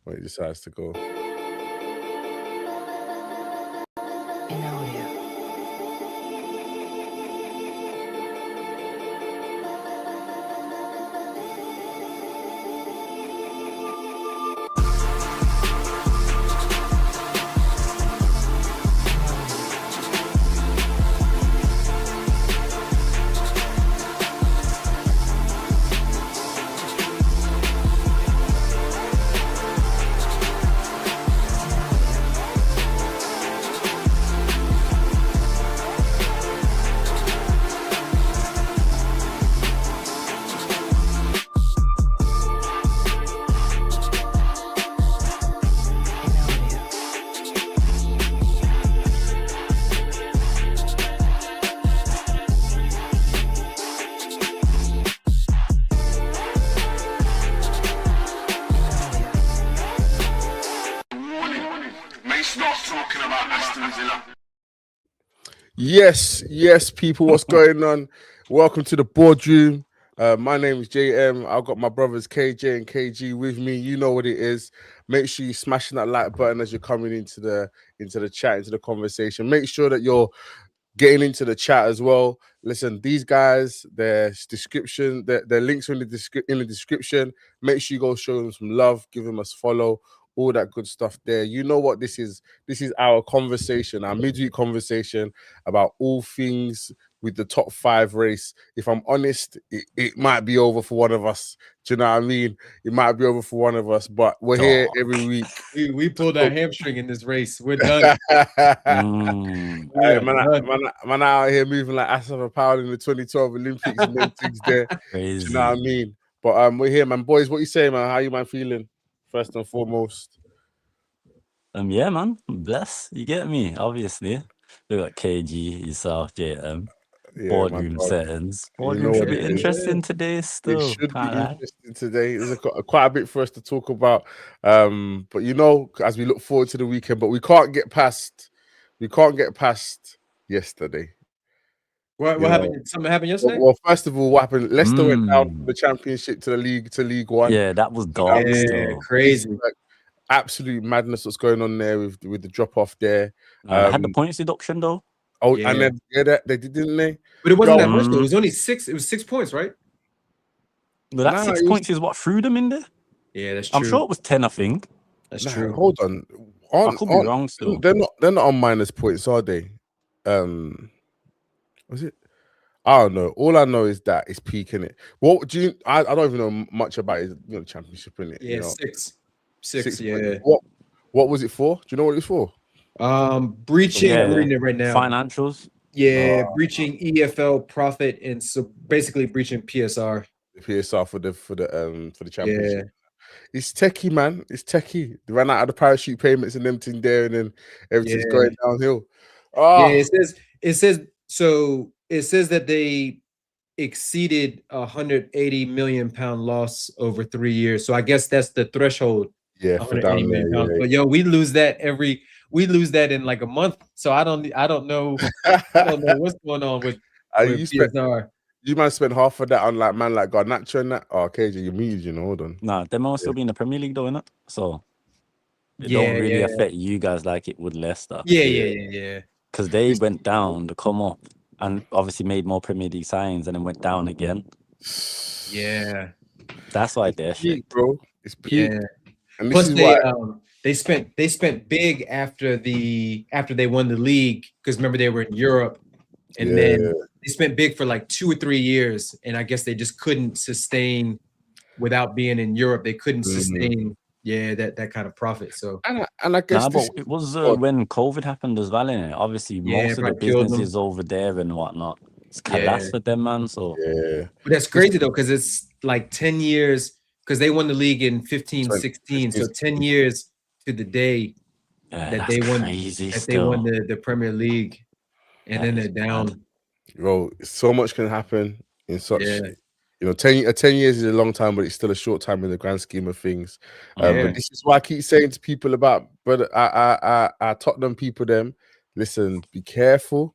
when he decides to go. Yes, people, what's going on? Welcome to the boardroom. My name is JM. I've got my brothers KJ and KG with me. You know what it is. Make sure you're smashing that like button as you're coming into the chat, into the conversation. Make sure that you're getting into the chat as well. Listen, these guys, their description, their links are in the description. Make sure you go show them some love, give them a follow, all that good stuff there. You know what this is? This is our conversation, our midweek conversation about all things with the top 5 race. If I'm honest, it might be over for one of us. Do you know what I mean? It might be over for one of us, but we're here every week. We pulled that hamstring in this race. We're done. Man out here moving like Asafa Powell in the 2012 Olympics and them things there. Crazy. Do you know what I mean? But we're here, man. Boys, what you say, man? How you, man, feeling? First and foremost. Yeah, man. Bless. You get me, obviously. We got KG, yourself, JM. Boardroom settings. Boardroom should be interesting today still. It should be interesting today. There's quite a bit for us to talk about. But you know, as we look forward to the weekend, but we can't get past yesterday. What happened? Something happened yesterday? Well, first of all, what happened? Leicester went down from the Championship to League One. Yeah, that was dark. Yeah, crazy. Like, absolute madness what's going on there with the drop off there. Had the points deduction though. Oh, yeah. And then they did, didn't they? But it wasn't that much though. It was only 6. It was 6 points, right? But that 6 points is what threw them in there. Yeah, that's true. I'm sure it was 10. I think that's true. Hold on, I could be wrong. Still, they're not on minus points, are they? Was it? I don't know. All I know is that it's peaking it. What do you? I don't even know much about it. You know, championship in it. Yeah, you know? 6. Yeah. What was it for? Do you know what it was for? Breaching. I'm reading it right now. Financials. Yeah, breaching EFL profit and so basically breaching PSR. The PSR for the championship. Yeah. It's techie, man. It's techie. They ran out of the parachute payments and everything there, and then everything's going downhill. Yeah, it says that they exceeded £180 million loss over 3 years. So I guess that's the threshold. Yeah, for down there. Yeah. But yo, we lose that in like a month. So I don't know what's going on with PSR. You might spend half of that on like man like Garnacho and that. Oh, KJ, you muted, you know. Hold on. Nah, them all still be in the Premier League, though, innit? So it don't really affect you guys like it would Leicester. Yeah. Because they went down to come up and obviously made more Premier League signings and then went down again. Yeah, that's why they're shit, bro. It's peak. Yeah. And plus, they spent big after they won the league because remember they were in Europe, and then they spent big for like 2 or 3 years, and I guess they just couldn't sustain without being in Europe. They couldn't sustain, that kind of profit. So and I guess but it was when COVID happened as well. Innit? Obviously, most of the businesses over there and whatnot, it's collapsed for them, man. So but that's crazy though, because it's like 10 years because they won the league in 15-16, so 10 years to the day that they won the Premier League, and then they're down. Bro, so much can happen in such. You know, 10 years is a long time, but it's still a short time in the grand scheme of things. But this is why I keep saying to people about, brother, I Tottenham people them, listen, be careful,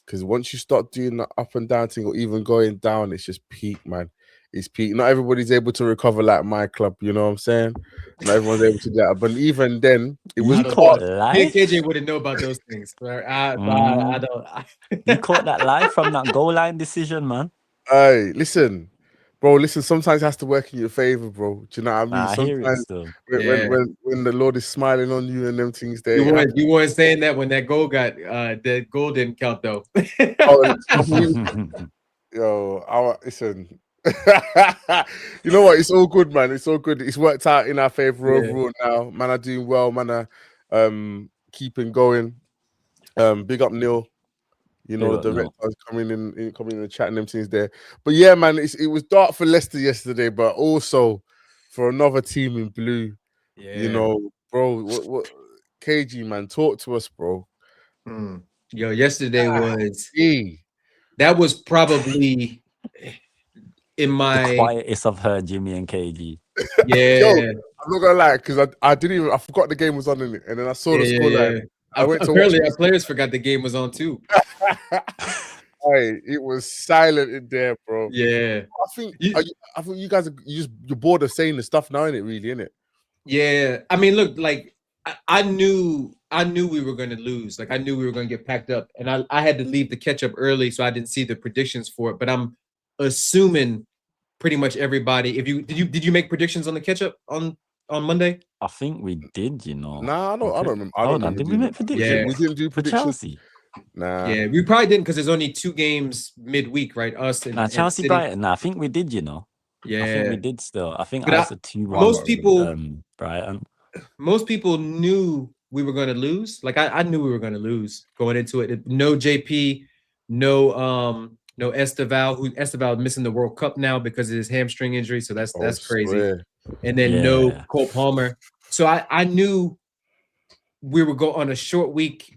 because once you start doing the up and down thing or even going down, it's just peak, man. is peak. Not everybody's able to recover like my club. You know what I'm saying? Not everyone's able to do that. But even then, it was You caught live. KJ wouldn't know about those things. I don't. You caught that live from that goal line decision, man. Hey, listen, bro. Listen, sometimes it has to work in your favor, bro. Do you know what I mean? I hear it Sometimes still. when the Lord is smiling on you and them things, there. You weren't saying that when that goal the goal didn't count though. Oh, listen. You know what? It's all good, man. It's all good. It's worked out in our favor overall now. Man are doing well. Man are keeping going. Big up Neil. You know, the Reptiles coming in the chat and them things there. But yeah, man, it was dark for Leicester yesterday, but also for another team in blue. Yeah. You know, bro, what KG, man, talk to us, bro. Yo, yesterday that was probably in my the quietest I've heard Jimmy and KG. Yeah. Yo, I'm not gonna lie, because I forgot the game was on in it, and then I saw the scoreline. I went to apparently our players forgot the game was on too. Hey, it was silent in there, bro. Yeah. I think you guys you're bored of saying the stuff now, innit? Really, innit? Yeah. I mean, look, like I knew we were going to lose. Like I knew we were going to get packed up, and I had to leave the catch up early, so I didn't see the predictions for it. But I'm assuming pretty much everybody. Did you make predictions on the catch up on Monday? I think we did, you know. Nah, I don't remember. I don't remember. Did we make predictions? Yeah. We didn't do predictions. Chelsea. Nah. Yeah, we probably didn't because there's only 2 games midweek, right? Us and Chelsea City. Brighton. Nah, I think we did, you know. Yeah, I think we did still. I think but I said 2-1. Most people Brighton. Most people knew we were going to lose. Like I knew we were going to lose going into it. No JP, no Esteval missing the World Cup now because of his hamstring injury. So that's crazy. Swear. And then no Cole Palmer. So I knew we would go on a short week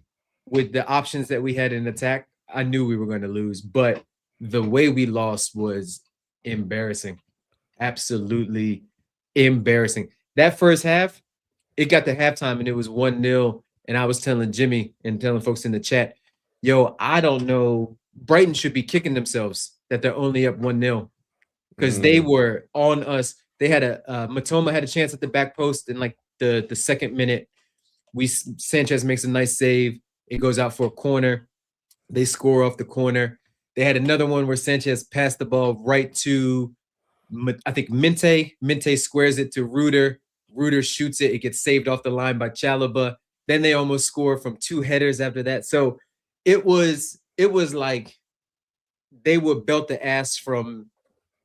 with the options that we had in attack. I knew we were going to lose, but the way we lost was embarrassing. Absolutely embarrassing. That first half, it got to halftime and it was 1-0. And I was telling Jimmy and telling folks in the chat, yo, I don't know. Brighton should be kicking themselves that they're only up 1-0 because they were on us. They had Matoma had a chance at the back post in like the second minute. Sanchez makes a nice save. It goes out for a corner. They score off the corner. They had another one where Sanchez passed the ball right to, I think, Mente. Mente squares it to Ruder. Ruder shoots it. It gets saved off the line by Chalobah. Then they almost score from 2 headers after that. So it was like they would belt the ass from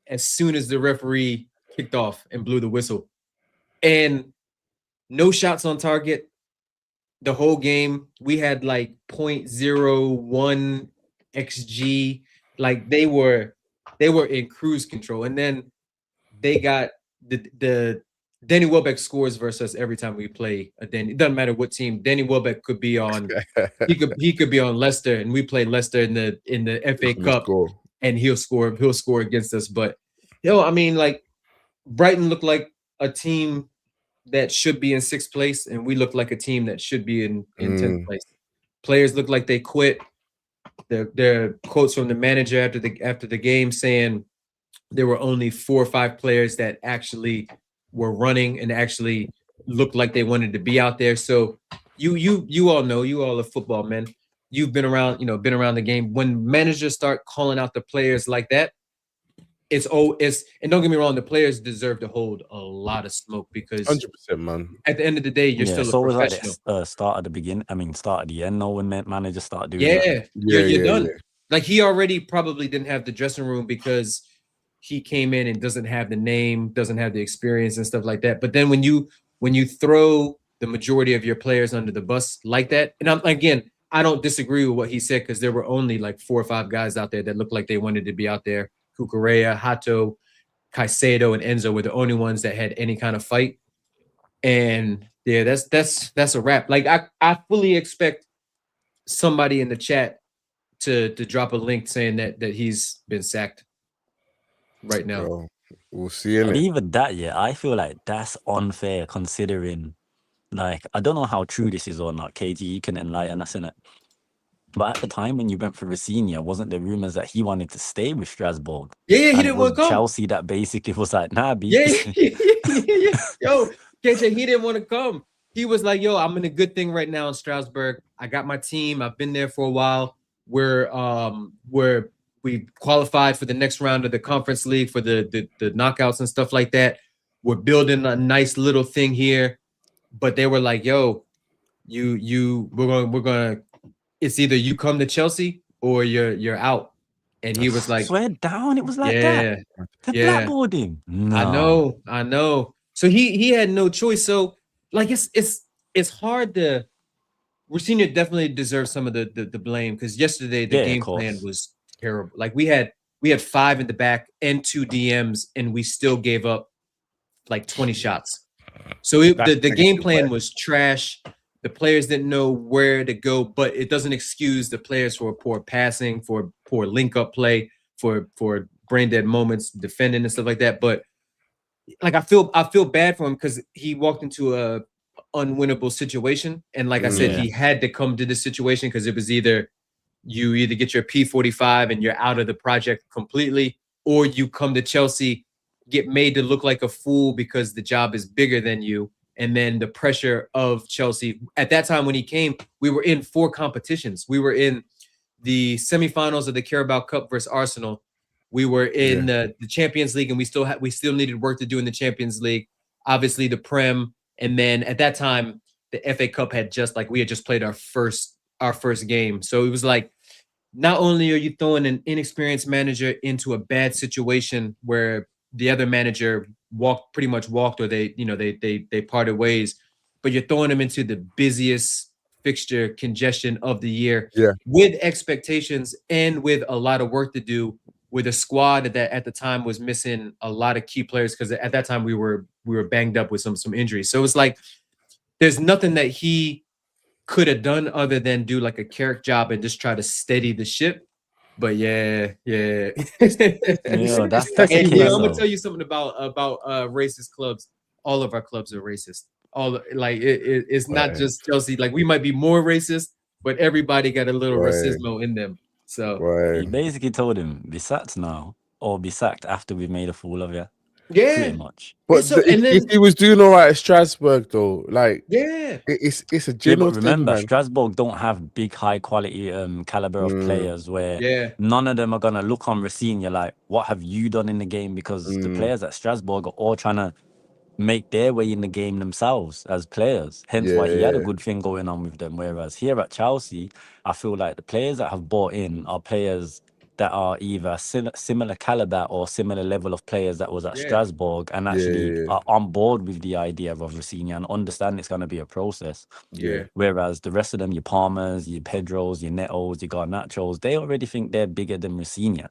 as soon as the referee kicked off and blew the whistle. And no shots on target. The whole game, we had like 0.01 XG. Like they were in cruise control. And then they got the Danny Welbeck scores versus us every time we play a Danny. It doesn't matter what team. Danny Welbeck could be on. he could be on Leicester, and we play Leicester in the FA Cup, and he'll score against us. But I mean, like Brighton looked like a team that should be in 6th place, and we look like a team that should be in 10th place. Players look like they quit. There are quotes from the manager after the game saying there were only 4 or 5 players that actually were running and actually looked like they wanted to be out there. So you all know, you all are football men. You've been around the game. When managers start calling out the players like that, and don't get me wrong, the players deserve to hold a lot of smoke because 100%, man. At the end of the day, you're still a professional. Was like start at the end. No, when managers start doing you're done. Yeah. Like he already probably didn't have the dressing room because he came in and doesn't have the name, doesn't have the experience and stuff like that. But then when you throw the majority of your players under the bus like that, and I don't disagree with what he said because there were only like 4 or 5 guys out there that looked like they wanted to be out there. Cucurella, Hato, Caicedo, and Enzo were the only ones that had any kind of fight. And yeah, that's a wrap. Like I fully expect somebody in the chat to drop a link saying that he's been sacked right now. Bro, we'll see. And even that, I feel like that's unfair considering, like, I don't know how true this is or not. KG, you can enlighten us in it. But at the time when you went for Rossinha, wasn't there rumors that he wanted to stay with Strasbourg? Yeah, he And it didn't was want to come. Chelsea that basically was like, nah, B. Yeah. Yo, KJ, he didn't want to come. He was like, yo, I'm in a good thing right now in Strasbourg. I got my team. I've been there for a while. We qualified for the next round of the Conference League for the knockouts and stuff like that. We're building a nice little thing here. But they were like, yo, we're gonna it's either you come to Chelsea or you're out. And he was like, swear down, it was like yeah, that. The yeah. blackboarding. No. I know. So he had no choice. So like it's hard to. Rossinha definitely deserves some of the blame because yesterday the game plan was terrible. Like we had 5 in the back and 2 DMs, and we still gave up like 20 shots. So the game plan was trash. The players didn't know where to go, but it doesn't excuse the players for poor passing, for poor link-up play, for brain dead moments, defending and stuff like that. But like I feel bad for him because he walked into a unwinnable situation, and like I said, he had to come to this situation because it was either you get your P45 and you're out of the project completely, or you come to Chelsea, get made to look like a fool because the job is bigger than you. And then the pressure of Chelsea. At that time when he came, we were in 4 competitions. We were in the semifinals of the Carabao Cup versus Arsenal. We were in the Champions League, and we still needed work to do in the Champions League. Obviously, the Prem, and then at that time, the FA Cup had just played our first game. So it was like, not only are you throwing an inexperienced manager into a bad situation where the other manager pretty much walked, or they parted ways, but you're throwing him into the busiest fixture congestion of the year with expectations and with a lot of work to do, with a squad that at the time was missing a lot of key players because at that time we were banged up with some injuries. So it's like there's nothing that he could have done other than do like a character job and just try to steady the ship. But yeah. That's the And case, I'm gonna tell you something about racist clubs. All of our clubs are racist. It's not just Chelsea. Like we might be more racist, but everybody got a little racismo in them. So he basically told him, be sacked now or be sacked after we've made a fool of you. Yeah, pretty much. But if he was doing all right at Strasbourg, though, like it's a general but remember, thing, man. Strasbourg don't have big, high quality caliber of players where none of them are gonna look on Rossinha like, what have you done in the game? Because the players at Strasbourg are all trying to make their way in the game themselves as players. Hence why he had a good thing going on with them. Whereas here at Chelsea, I feel like the players that have bought in are players that are either similar caliber or similar level of players that was at Strasbourg and actually are on board with the idea of Rossinha and understand it's going to be a process. Whereas the rest of them, your Palmers, your Pedros, your Netos, your Garnachos, they already think they're bigger than Rossinha.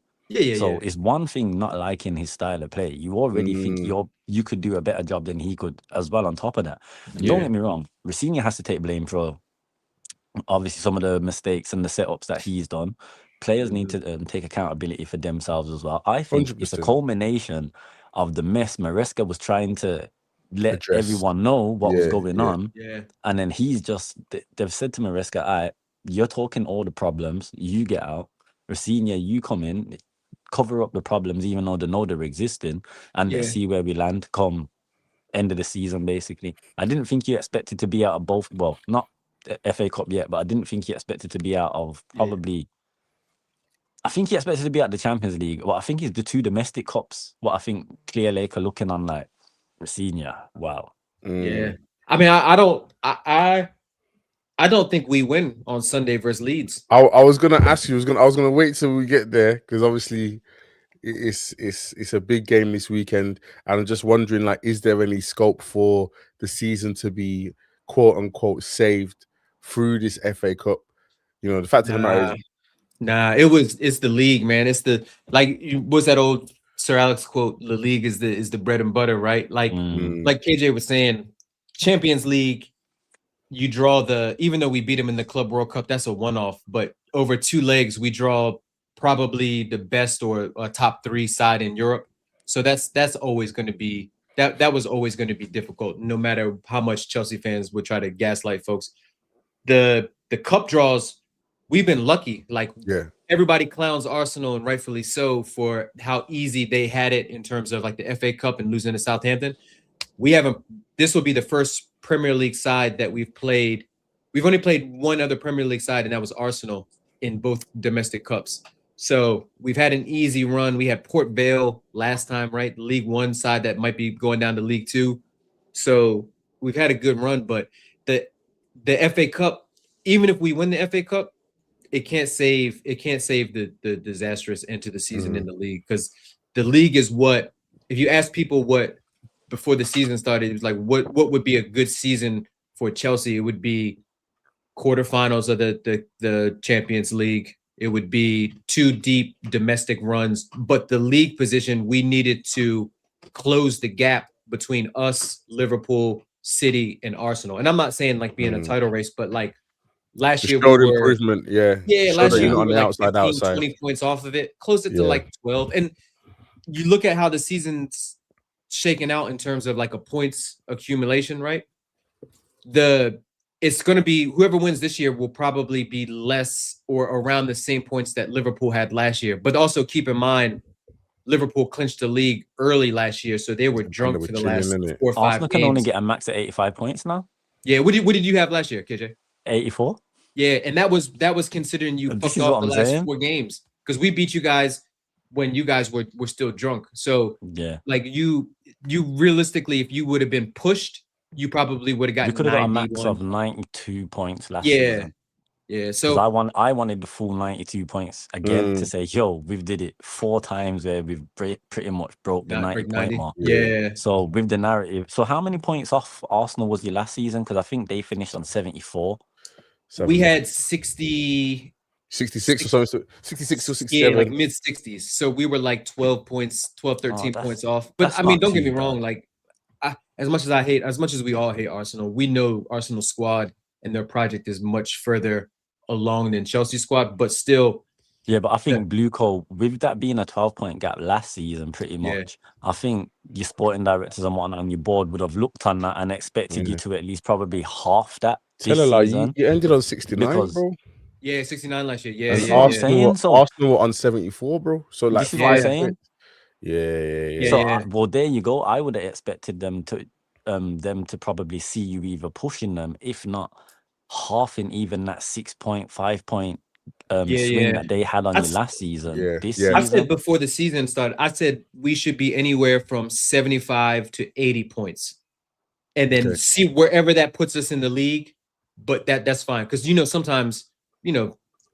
So it's one thing not liking his style of play. You already think you could do a better job than he could as well on top of that. Don't get me wrong, Rossinha has to take blame for obviously some of the mistakes and the setups that he's done. Players need to take accountability for themselves as well. I think 100%. It's a culmination of the mess Maresca was trying to let everyone know what was going on. And then they've said to Maresca, all right, you're talking all the problems, you get out. Rossinha, you come in, cover up the problems, even though they know they're existing, and let's see where we land come end of the season, basically. I didn't think you expected to be out of both, well, not the FA Cup yet, but I didn't think you expected to be out of probably... I think he expected to be at the Champions League. What I think is the 2 domestic cups. What I think Clear Lake are looking on like Rossinha. Wow. Yeah. I mean, I don't think we win on Sunday versus Leeds. I was gonna ask you. I was gonna wait till we get there because obviously it's a big game this weekend, and I'm just wondering, like, is there any scope for the season to be quote unquote saved through this FA Cup? You know, the fact of the matter is. It's the league, man. It's what's that old Sir Alex quote? The league is the bread and butter, right? Like KJ was saying, Champions League, you draw even though we beat them in the Club World Cup, that's a one-off. But over 2 legs, we draw probably the best or a top 3 side in Europe. So that's always going to be that was always going to be difficult, no matter how much Chelsea fans would try to gaslight folks. The cup draws we've been lucky. Like Yeah. everybody clowns Arsenal, and rightfully so, for how easy they had it in terms of like the FA Cup and losing to Southampton. We haven't. This will be the first Premier League side that we've played. We've only played one other Premier League side, and that was Arsenal in both domestic cups. So we've had an easy run. We had Port Vale last time, right? The League One side that might be going down to League Two. So we've had a good run, but the FA Cup, even if we win the FA Cup, it can't save the disastrous end to the season in the league, because the league is what, if you ask people what before the season started, it was like what would be a good season for Chelsea, it would be quarterfinals of the Champions League. It would be 2 deep domestic runs, but the league position, we needed to close the gap between us, Liverpool, City, and Arsenal. And I'm not saying like being a title race, but like last year we were improvement. Yeah. Last year we on were the like outside, 20 points off of it, closer to like 12. And you look at how the season's shaken out in terms of like a points accumulation, right? It's going to be whoever wins this year will probably be less or around the same points that Liverpool had last year. But also keep in mind, Liverpool clinched the league early last year, so they were drunk for the last 4 or 5 Arsenal can games. only get a max of 85 points now. Yeah, what did you have last year, KJ? 84. Yeah, and that was considering you fucked off the last 4 games, because we beat you guys when you guys were still drunk. So yeah, like you realistically, if you would have been pushed, you probably would have gotten. We could have got a max of 92 points last season. Yeah. So I wanted the full 92 points again to say, yo, we've did it 4 times where we've pretty much broke the 90 point mark. Yeah. So with the narrative, so how many points off Arsenal was you last season? Because I think they finished on 74. We had 66 or something, 66 or 67. Yeah, like mid 60s. So we were like 12, 13 points off. But I mean, don't get me wrong, like as much as we all hate Arsenal, we know Arsenal's squad and their project is much further along than Chelsea's squad, but still. Yeah, but I think Blue Coal, with that being a 12-point gap last season, pretty much, I think your sporting directors and whatnot on your board would have looked on that and expected you to at least probably half that this season. You ended on 69, bro. Yeah, 69 last year. Yeah, Arsenal were on 74, bro. So like this is what I'm saying. Yeah. So well, there you go. I would have expected them to probably see you either pushing them, if not halving even that 6.5 point swing that they had on you last season. This season. I said before the season started, I said we should be anywhere from 75 to 80 points, and then see wherever that puts us in the league. But that's fine, because sometimes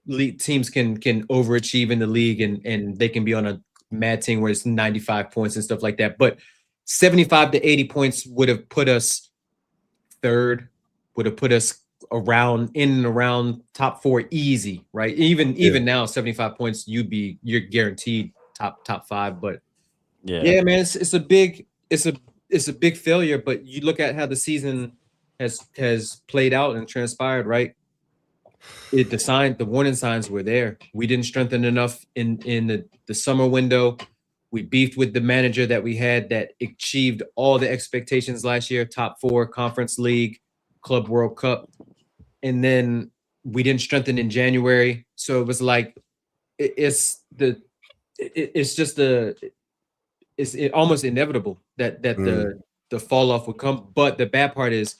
league teams can overachieve in the league and they can be on a mad team where it's 95 points and stuff like that. But 75 to 80 points would have put us third, would have put us around top 4 easy, right? Even now, 75 points, you're guaranteed top 5. But man, it's a big failure. But you look at how the season has played out and transpired, right? The warning signs were there. We didn't strengthen enough in the summer window. We beefed with the manager that we had that achieved all the expectations last year, top 4, Conference League, Club World Cup. And then we didn't strengthen in January. So it was like, it's almost inevitable that the fall off would come. But the bad part is,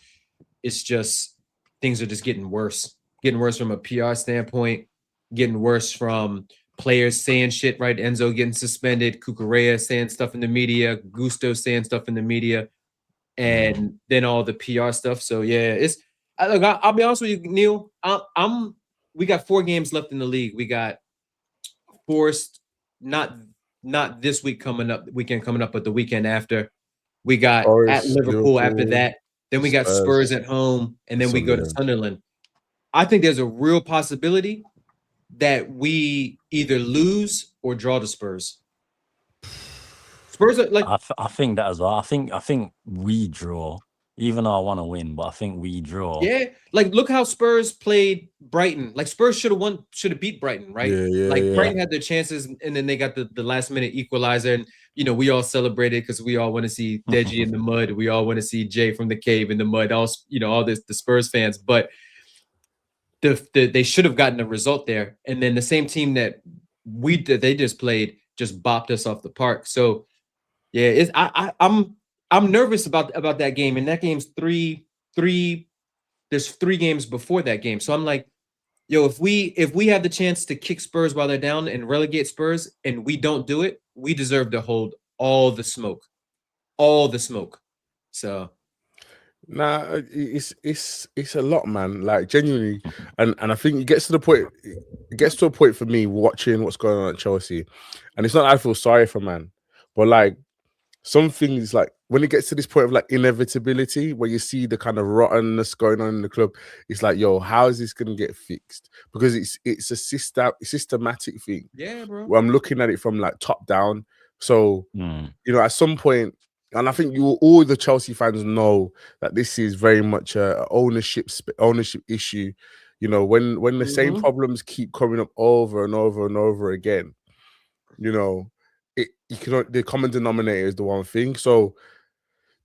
it's just, things are just getting worse from a PR standpoint, getting worse from players saying shit, right? Enzo getting suspended, Cucurella saying stuff in the media, Gusto saying stuff in the media, and then all the PR stuff. So I'll be honest with you, Neil. We got 4 games left in the league. We got Forest, not this weekend coming up, but the weekend after. We got at Liverpool after that. Then we got Spurs at home, and then we go to Sunderland. I think there's a real possibility that we either lose or draw the Spurs. Spurs are like, I think that as well. I think we draw, even though I want to win, but I think we draw. Yeah, like look how Spurs played Brighton. Like Spurs should have beat Brighton, right? Brighton had their chances, and then they got the last minute equalizer, and we all celebrated because we all want to see Deji in the mud. We all want to see Jay from the cave in the mud. All the Spurs fans, but they should have gotten a result there, and then the same team that they just played just bopped us off the park. So yeah, I'm nervous about that game, and that game's three. There's 3 games before that game, so I'm like, yo, if we have the chance to kick Spurs while they're down and relegate Spurs, and we don't do it, we deserve to hold all the smoke. So. Nah, it's a lot, man. Like genuinely, and I think it gets to the point. It gets to a point for me watching what's going on at Chelsea, and it's not that I feel sorry for man, but like some things, like when it gets to this point of like inevitability, where you see the kind of rottenness going on in the club, it's like, yo, how is this gonna get fixed? Because it's a systematic thing. Yeah, bro. Where I'm looking at it from like top down. So you know, at some point. And I think all the Chelsea fans know that this is very much a ownership issue. You know, when the same problems keep coming up over and over and over again, you know, the common denominator is the one thing. So,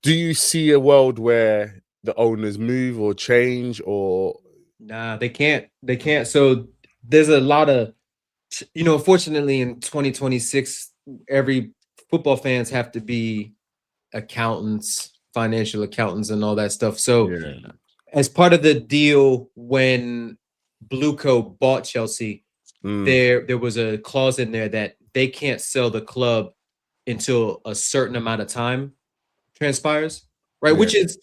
do you see a world where the owners move or change or? Nah, they can't. They can't. So there's a lot of, you know, fortunately in 2026, every football fans have to be accountants, financial accountants, and all that stuff. So as part of the deal, when Blueco bought Chelsea, there was a clause in there that they can't sell the club until a certain amount of time transpires, right? Which is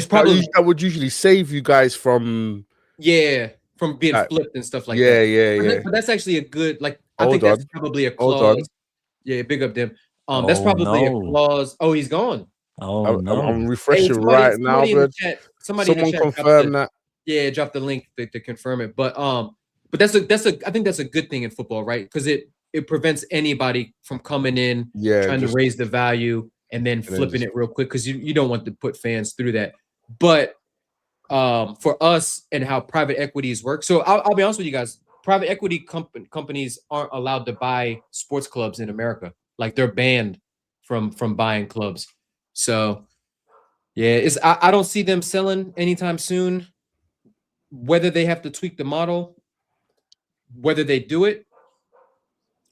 probably that would usually save you guys from from being flipped and stuff like that. Yeah. But that's actually a good, like, I think that's probably a clause. Yeah, big up them. That's probably a clause. Oh, he's gone. Oh, no. I'm refreshing right now, but someone confirm that. Yeah, drop the link to confirm it. But that's I think that's a good thing in football, right? Because it prevents anybody from coming in, trying to raise the value and then flipping it real quick, because you don't want to put fans through that. But for us and how private equities work, so I'll be honest with you guys, private equity companies aren't allowed to buy sports clubs in America. Like, they're banned from buying clubs. So yeah, I don't see them selling anytime soon. Whether they have to tweak the model, whether they do it,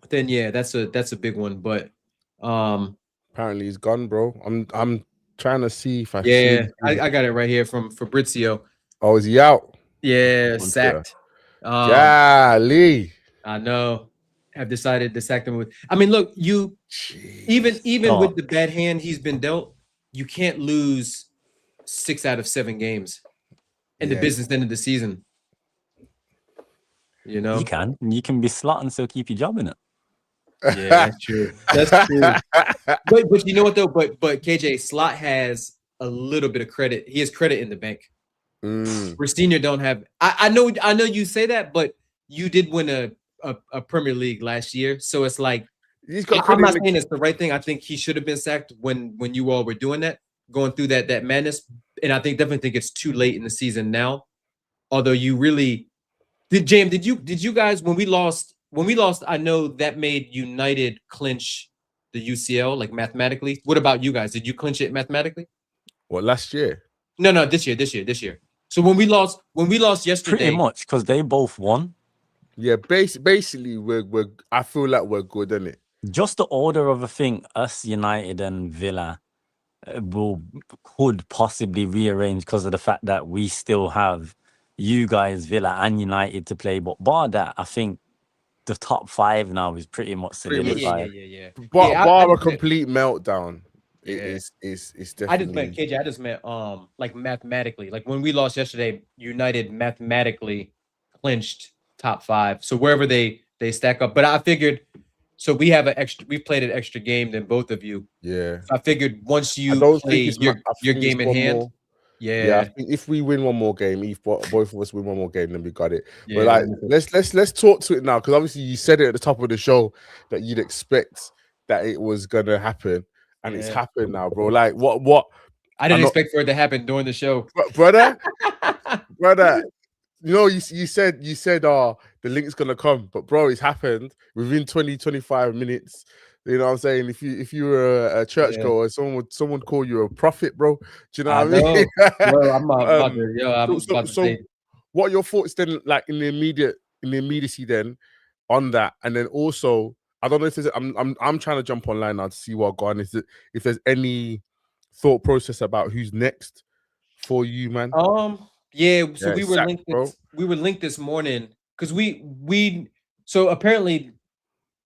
then yeah, that's a big one. But apparently he's gone, bro. I'm trying to see if I I got it right here from Fabrizio. Oh, is he out? Yeah, sacked. Golly. I know. Have decided to sack them. I mean, look, even with the bad hand he's been dealt, you can't lose 6 out of 7 games in the business end of the season. You know, you can be slot and still keep your job in it. Yeah, that's true. That's true. But you know what though? But KJ, Slot has a little bit of credit. He has credit in the bank. Senior don't have. I know you say that, but you did win a Premier League last year, so it's like, I'm not saying it's the right thing. I think he should have been sacked when you all were doing that, going through that madness. And I definitely think it's too late in the season now. Although you really did, James. Did you guys, when we lost? I know that made United clinch the UCL, like, mathematically. What about you guys? Did you clinch it mathematically? What, last year? No, this year. So when we lost yesterday, pretty much, because they both won. Yeah, basically we're I feel like we're good, isn't it? Just the order of a thing, us, United and Villa could possibly rearrange because of the fact that we still have you guys, Villa and United, to play. But bar that, I think the top 5 now is pretty much solidified. Bar a complete meltdown. It's definitely. I just meant, KJ, I just meant like, mathematically. Like, when we lost yesterday, United mathematically clinched top 5. So wherever they stack up. But I figured, so we've played an extra game than both of you. Yeah. So I figured once you play your game in hand. I think if we win one more game, if both of us win one more game, then we got it. But like, let's talk to it now, because obviously you said it at the top of the show that you'd expect that it was gonna happen, and it's happened now, bro. Like, what? I didn't expect for it to happen during the show, brother. You know, you said the link's gonna come, but bro, it's happened within 20-25 minutes. You know what I'm saying? If you were a churchgoer, someone would call you a prophet, bro. Do you know what I mean? Well, I'm about to say. what are your thoughts then, like in the immediacy then on that? And then also, I don't know if there's, I'm trying to jump online now to see what gone is. If there's any thought process about who's next for you, man. Yeah. So we were sacked, linked. bro. We were linked this morning because so apparently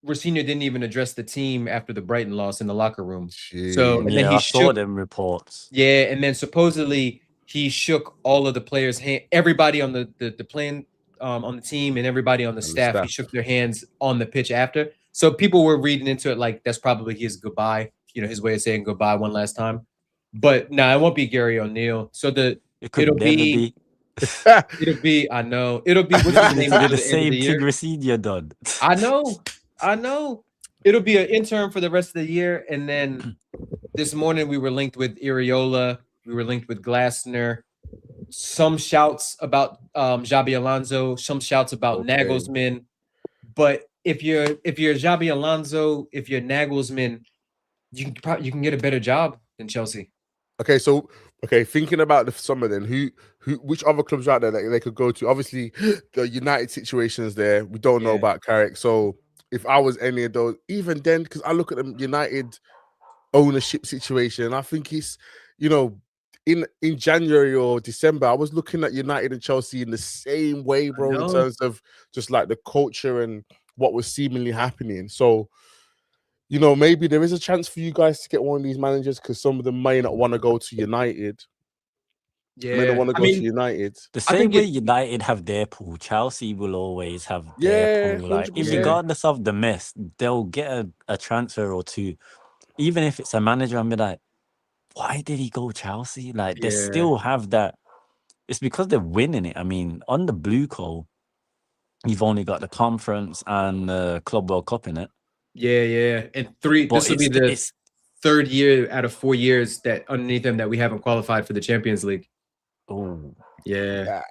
Rosinha didn't even address the team after the Brighton loss in the locker room. Jeez. So and then he saw them reports. Yeah, and then supposedly he shook all of the players' hand, everybody on the playing on the team and everybody on the staff. He shook their hands on the pitch after. So people were reading into it like that's probably his goodbye, his way of saying goodbye one last time. But no, it won't be Gary O'Neill. So it'll be I know. It'll be what's his name the same thing Rosinha done. I know. It'll be an intern for the rest of the year. And then this morning we were linked with Iriola. We were linked with Glasner. Some shouts about Xabi Alonso. Some shouts about Nagelsmann. But if you're Xabi Alonso, if you're Nagelsmann, you can get a better job than Chelsea. Okay, so thinking about the summer then, which other clubs out there that they could go to? Obviously, the United situation is there. We don't know about Carrick. So if I was any of those, even then, because I look at the United ownership situation, I think it's, in January or December, I was looking at United and Chelsea in the same way, bro, in terms of just like the culture and what was seemingly happening. So, maybe there is a chance for you guys to get one of these managers because some of them may not want to go to United. Yeah, may not want to go to United. The same way United have their pool, Chelsea will always have their pool. Like, regardless of the mess, they'll get a transfer or two. Even if it's a manager, I'm like, why did he go Chelsea? Like, they still have that. It's because they're winning it. I mean, on the Blue Coal, you've only got the Conference and the Club World Cup in it. Yeah. And this will be the third year out of 4 years that underneath them that we haven't qualified for the Champions League. Oh, yeah.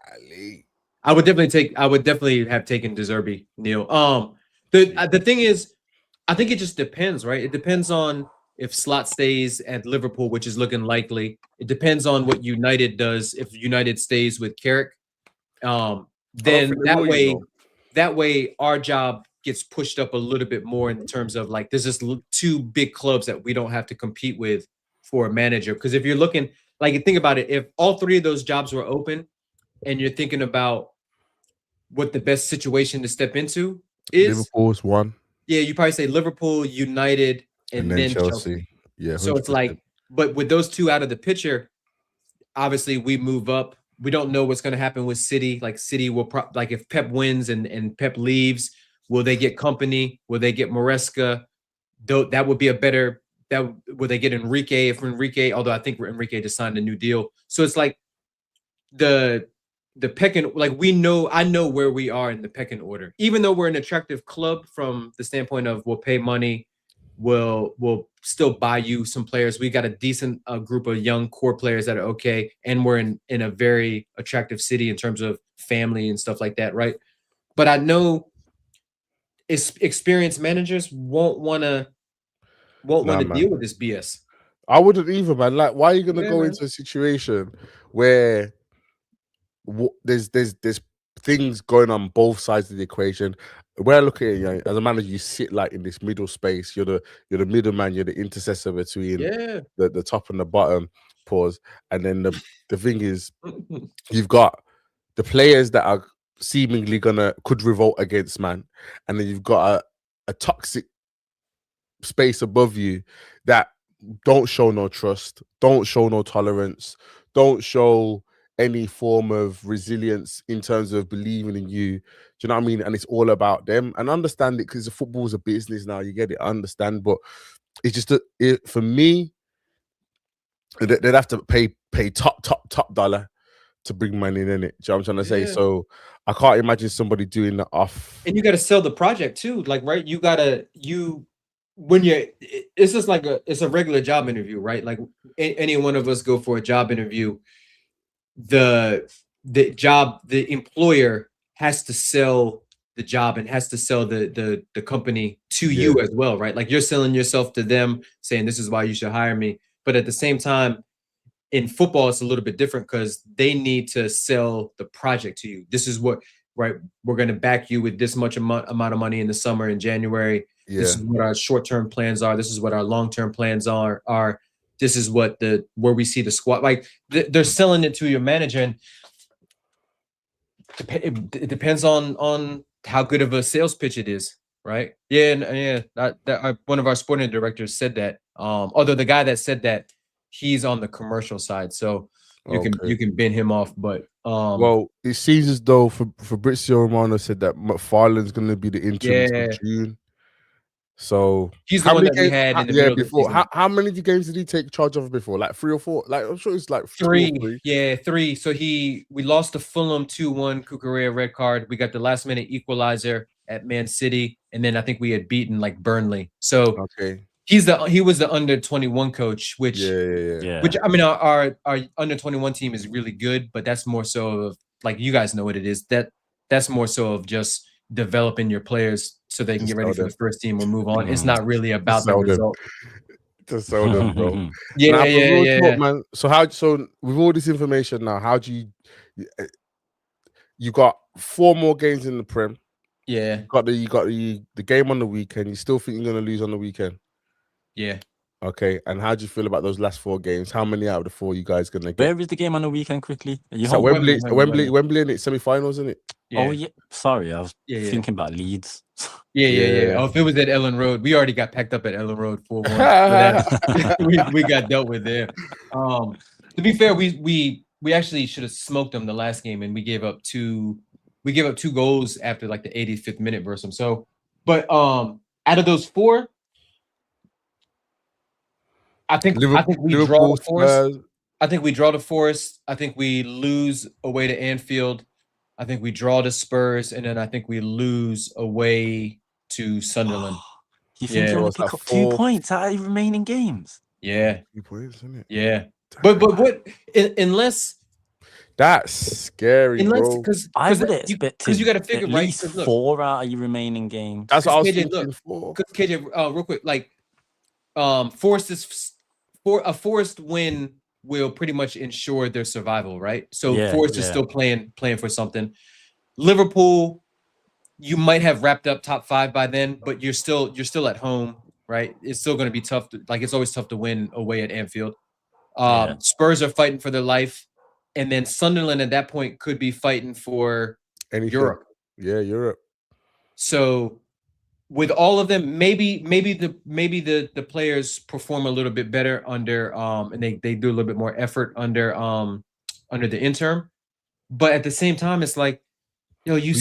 I would definitely have taken De Zerbi, Neil. The thing is, I think it just depends, right? It depends on if Slot stays at Liverpool, which is looking likely. It depends on what United does. If United stays with Carrick, then that way our job gets pushed up a little bit more in terms of like there's just two big clubs that we don't have to compete with for a manager. Because if you're looking, like, think about it, if all three of those jobs were open and you're thinking about what the best situation to step into is, Liverpool's one. Yeah, you probably say Liverpool, United, and then Chelsea. Yeah. 100%. So it's like, but with those two out of the picture, obviously we move up. We don't know what's going to happen with City. Like City will like if Pep wins and Pep leaves, will they get Company? Will they get Maresca? That would be a better. Would they get Enrique? Although I think Enrique just signed a new deal. So it's like the pecking, like I know where we are in the pecking order. Even though we're an attractive club from the standpoint of we'll pay money, we'll still buy you some players. We got a decent group of young core players that are okay, and we're in a very attractive city in terms of family and stuff like that, right? But I know experienced managers won't want to deal with this BS. I wouldn't either, man. Like, why are you gonna go into a situation where there's things going on both sides of the equation? Where I look at it, as a manager, you sit like in this middle space. You're the middleman. You're the intercessor between the top and the bottom. Pause. And then the thing is, you've got the players that are seemingly could revolt against man, and then you've got a toxic space above you that don't show no trust, don't show no tolerance, don't show any form of resilience in terms of believing in you. Do you know what I mean? And it's all about them. And understand it, because the football's a business now. You get it, I understand. But it's just for me, they'd have to pay top dollar to bring money in it. Do you know what I'm trying to say? So I can't imagine somebody doing that off. And you got to sell the project too. Like, right? It's just like it's a regular job interview, right? Like any one of us go for a job interview, the employer has to sell the job and has to sell the company to you as well, right? Like you're selling yourself to them, saying this is why you should hire me. But at the same time, in football, it's a little bit different because they need to sell the project to you. This is what, right? We're going to back you with this much amount of money in the summer in January. Yeah. This is what our short-term plans are. This is what our long-term plans are. This is what where we see the squad. Like they're selling it to your manager, and it depends on how good of a sales pitch it is, right? Yeah. One of our sporting directors said that. Although the guy that said that, he's on the commercial side, so you can bin him off. But well, it seems as though Fabrizio Romano said that McFarlane's going to be the interim until June. So he's the one that we had in the middle before. Of the season. How many games did he take charge of before? Like 3 or 4? Like I'm sure it's like 3. Yeah, 3. So we lost to Fulham 2-1, Cucurella red card. We got the last minute equalizer at Man City, and then I think we had beaten like Burnley. So he was the under 21 coach, which which I mean our under 21 team is really good, but that's more so of, like, you guys know what it is. That's more so of just developing your players so they can get ready for the first team or move on. It's not really about the result. To sell them, bro. Yeah. Man. So with all this information now, how do you got 4 more games in the Prem? Yeah. You got the game on the weekend. You still think you're gonna lose on the weekend? Yeah. Okay. And how do you feel about those last 4 games? How many out of the 4 you guys gonna get? Where is the game on the weekend? Quickly, so Wembley, and it's semi-finals, isn't it? Yeah. Oh yeah. Sorry, I was thinking about Leeds. Yeah. Oh, if it was at Ellen Road, we already got packed up at Ellen Road 4-1. we got dealt with there. To be fair, we actually should have smoked them the last game, and we gave up 2 goals after like the 85th minute versus them. So, but out of those 4, I think we draw the Forest. I think we draw the Forest. I think we lose away to Anfield. I think we draw to Spurs, and then I think we lose away to Sunderland. You think you're going to pick up 2 points out of the remaining games? Yeah. 2 points, isn't it? Yeah. But what, unless... That's scary, bro. I would expect because you got to figure at least 4 out of your remaining games. That's what I was thinking. Because KJ, real quick, like, Forest win will pretty much ensure their survival, right? So Forest is still playing for something. Liverpool, you might have wrapped up top 5 by then, but you're still at home, right? It's still going to be tough. It's always tough to win away at Anfield. Spurs are fighting for their life, and then Sunderland at that point could be fighting for Europe. Yeah, Europe. So with all of them, maybe the players perform a little bit better under and they do a little bit more effort under the interim. But at the same time, it's like, you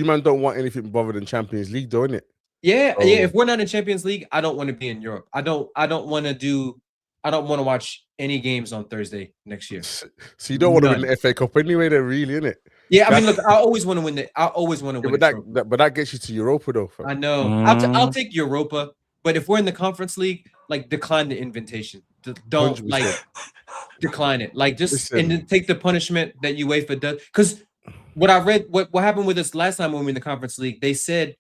man don't want anything other than Champions League, don't it? Yeah. If we're not in Champions League, I don't want to be in Europe. I don't want to watch any games on Thursday next year. So you don't want to win the FA Cup anyway, then, really, innit? Yeah, I mean, look, I always want to win but that gets you to Europa, though. I know. I'll take Europa, but if we're in the Conference League, like, decline the invitation. Don't 100%. Like decline it. Like, just and then take the punishment that UEFA does. Because what I read, what happened with us last time when we were in the Conference League, they said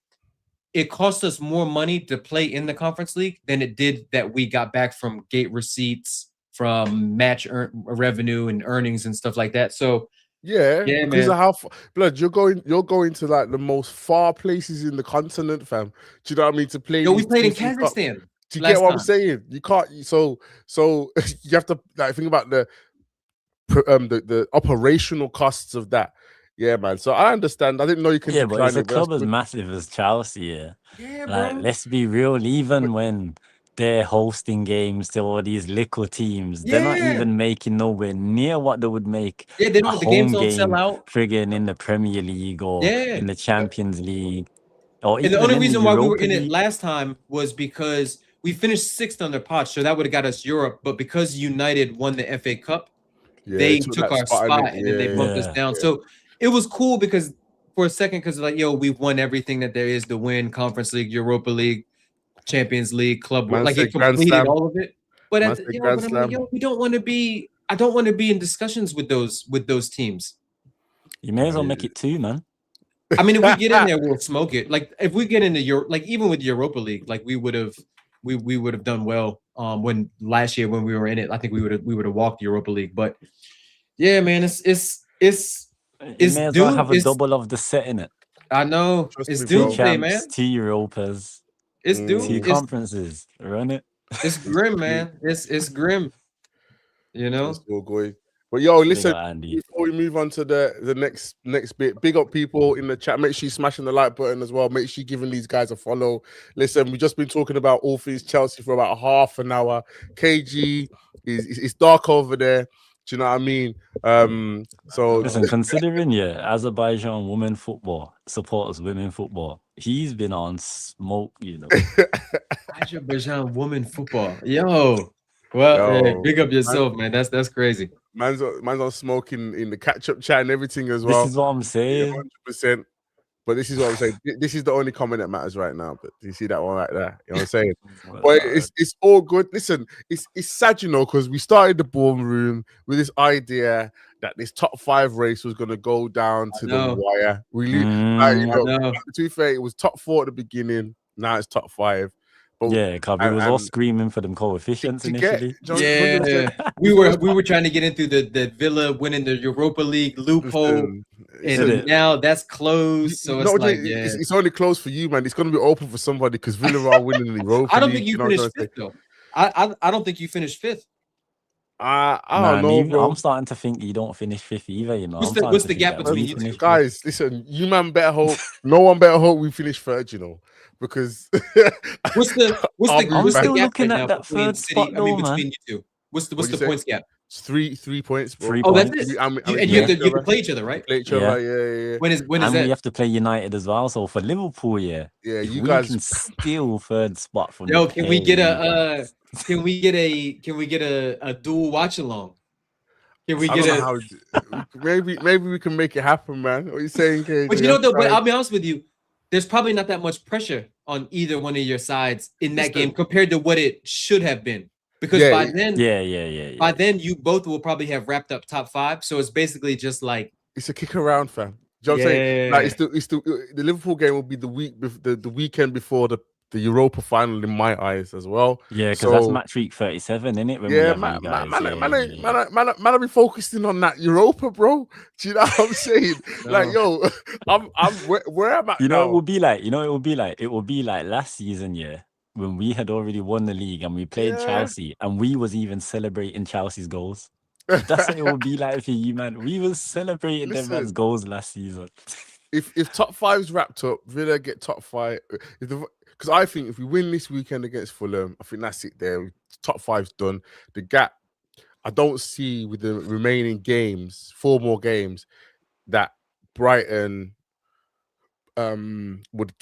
it cost us more money to play in the Conference League than it did that we got back from gate receipts, from match revenue and earnings and stuff like that. So. Yeah, because of how blood you're going to like the most far places in the continent, fam. Do you know what I mean? To play. We played in Kazakhstan. Do you get what I'm saying? You can't. So you have to like think about the operational costs of that. Yeah, man. So I understand. I didn't know you can. Yeah, but it's a club as massive as Chelsea. Yeah, like, bro. Let's be real. Even when they're hosting games to all these little teams, they're not even making nowhere near what they would make. Yeah, they don't. The games don't sell out. Friggin' in the Premier League or in the Champions League. And the only reason why we were in it last time was because we finished 6th under Poch, so that would have got us Europe. But because United won the FA Cup, they took our spot and then they bumped us down. So it was cool because for a second, because like, we've won everything that there is to win: Conference League, Europa League, Champions League, Club. Like, it completed all of it. But we don't want to be. I don't want to be in discussions with those teams. You may as well make it 2, man. I mean, if we get in there, we'll smoke it. Like, if we get into Europe, like, even with Europa League, like, we would have we would have done well. When last year when we were in it, I think we would have walked the Europa League. But yeah, man, it's you may as well have a double of the set in it. I know. It's doomsday, man. 2 Europas. It's doomsday. 2 conferences. Run it. It's grim, man. It's grim. You know. But yo, listen, before we move on to the next bit, big up people in the chat. Make sure you smashing the like button as well. Make sure you're giving these guys a follow. Listen, we've just been talking about all things Chelsea for about half an hour. KG is dark over there. Do you know what I mean? So listen, considering Azerbaijan women football supporters women football, he's been on smoke, you know. Azerbaijan women football, yo. Well, hey, big up yourself, man. That's crazy. Man's on smoking in the catch-up chat and everything as well. This is what I'm saying. 100%. But this is what I'm saying. This is the only comment that matters right now. But do you see that one right there? You know what I'm saying? But it's all good. Listen, it's sad, you know, because we started the Boardroom with this idea that this top 5 race was going to go down to the wire. To be fair, it was top 4 at the beginning. Now it's top 5. But, because we was all screaming for them coefficients initially. We were trying to get into the Villa winning the Europa League loophole, and now that's closed. So it's only closed for you, man. It's going to be open for somebody because Villa are winning the Europa League. I don't think you finished 5th, though. I don't think you finished 5th. I don't know, bro. I'm starting to think you don't finish 5th either. You know, what's the gap between you two? Guys? Listen, you man better hope. No one better hope we finish 3rd. You know. Because what's the still gap looking right at that 3rd spot, though, man. Between you two? What's the points gap? It's 3 points, bro. 3 points. That's it. And you have to play each other, right? Play each other, yeah. When is that? We have to play United as well. So for Liverpool, you guys can steal 3rd spot from. Yo, can we get a dual watch along? Can we get maybe we can make it happen, man? What are you saying, KJ? But you know, but I'll be honest with you. There's probably not that much pressure on either one of your sides in that game compared to what it should have been. Because by then you both will probably have wrapped up top 5. So it's basically just like it's a kick around, fam. Do you know what I'm saying? Like it's the Liverpool game will be the weekend before the Europa final in my eyes as well. Yeah, because that's match week 37, isn't it? Man, I'll be focusing on that Europa, bro. Do you know what I'm saying? Like, yo, I'm where am I? You know, it will be like, it will be like last season, when we had already won the league and we played Chelsea and we was even celebrating Chelsea's goals. That's what it will be like for you, man. We was celebrating them man's goals last season. If top 5's wrapped up, Villa get top 5. Because I think if we win this weekend against Fulham, I think that's it there. Top 5's done. The gap, I don't see with the remaining games, 4 more games, that Brighton would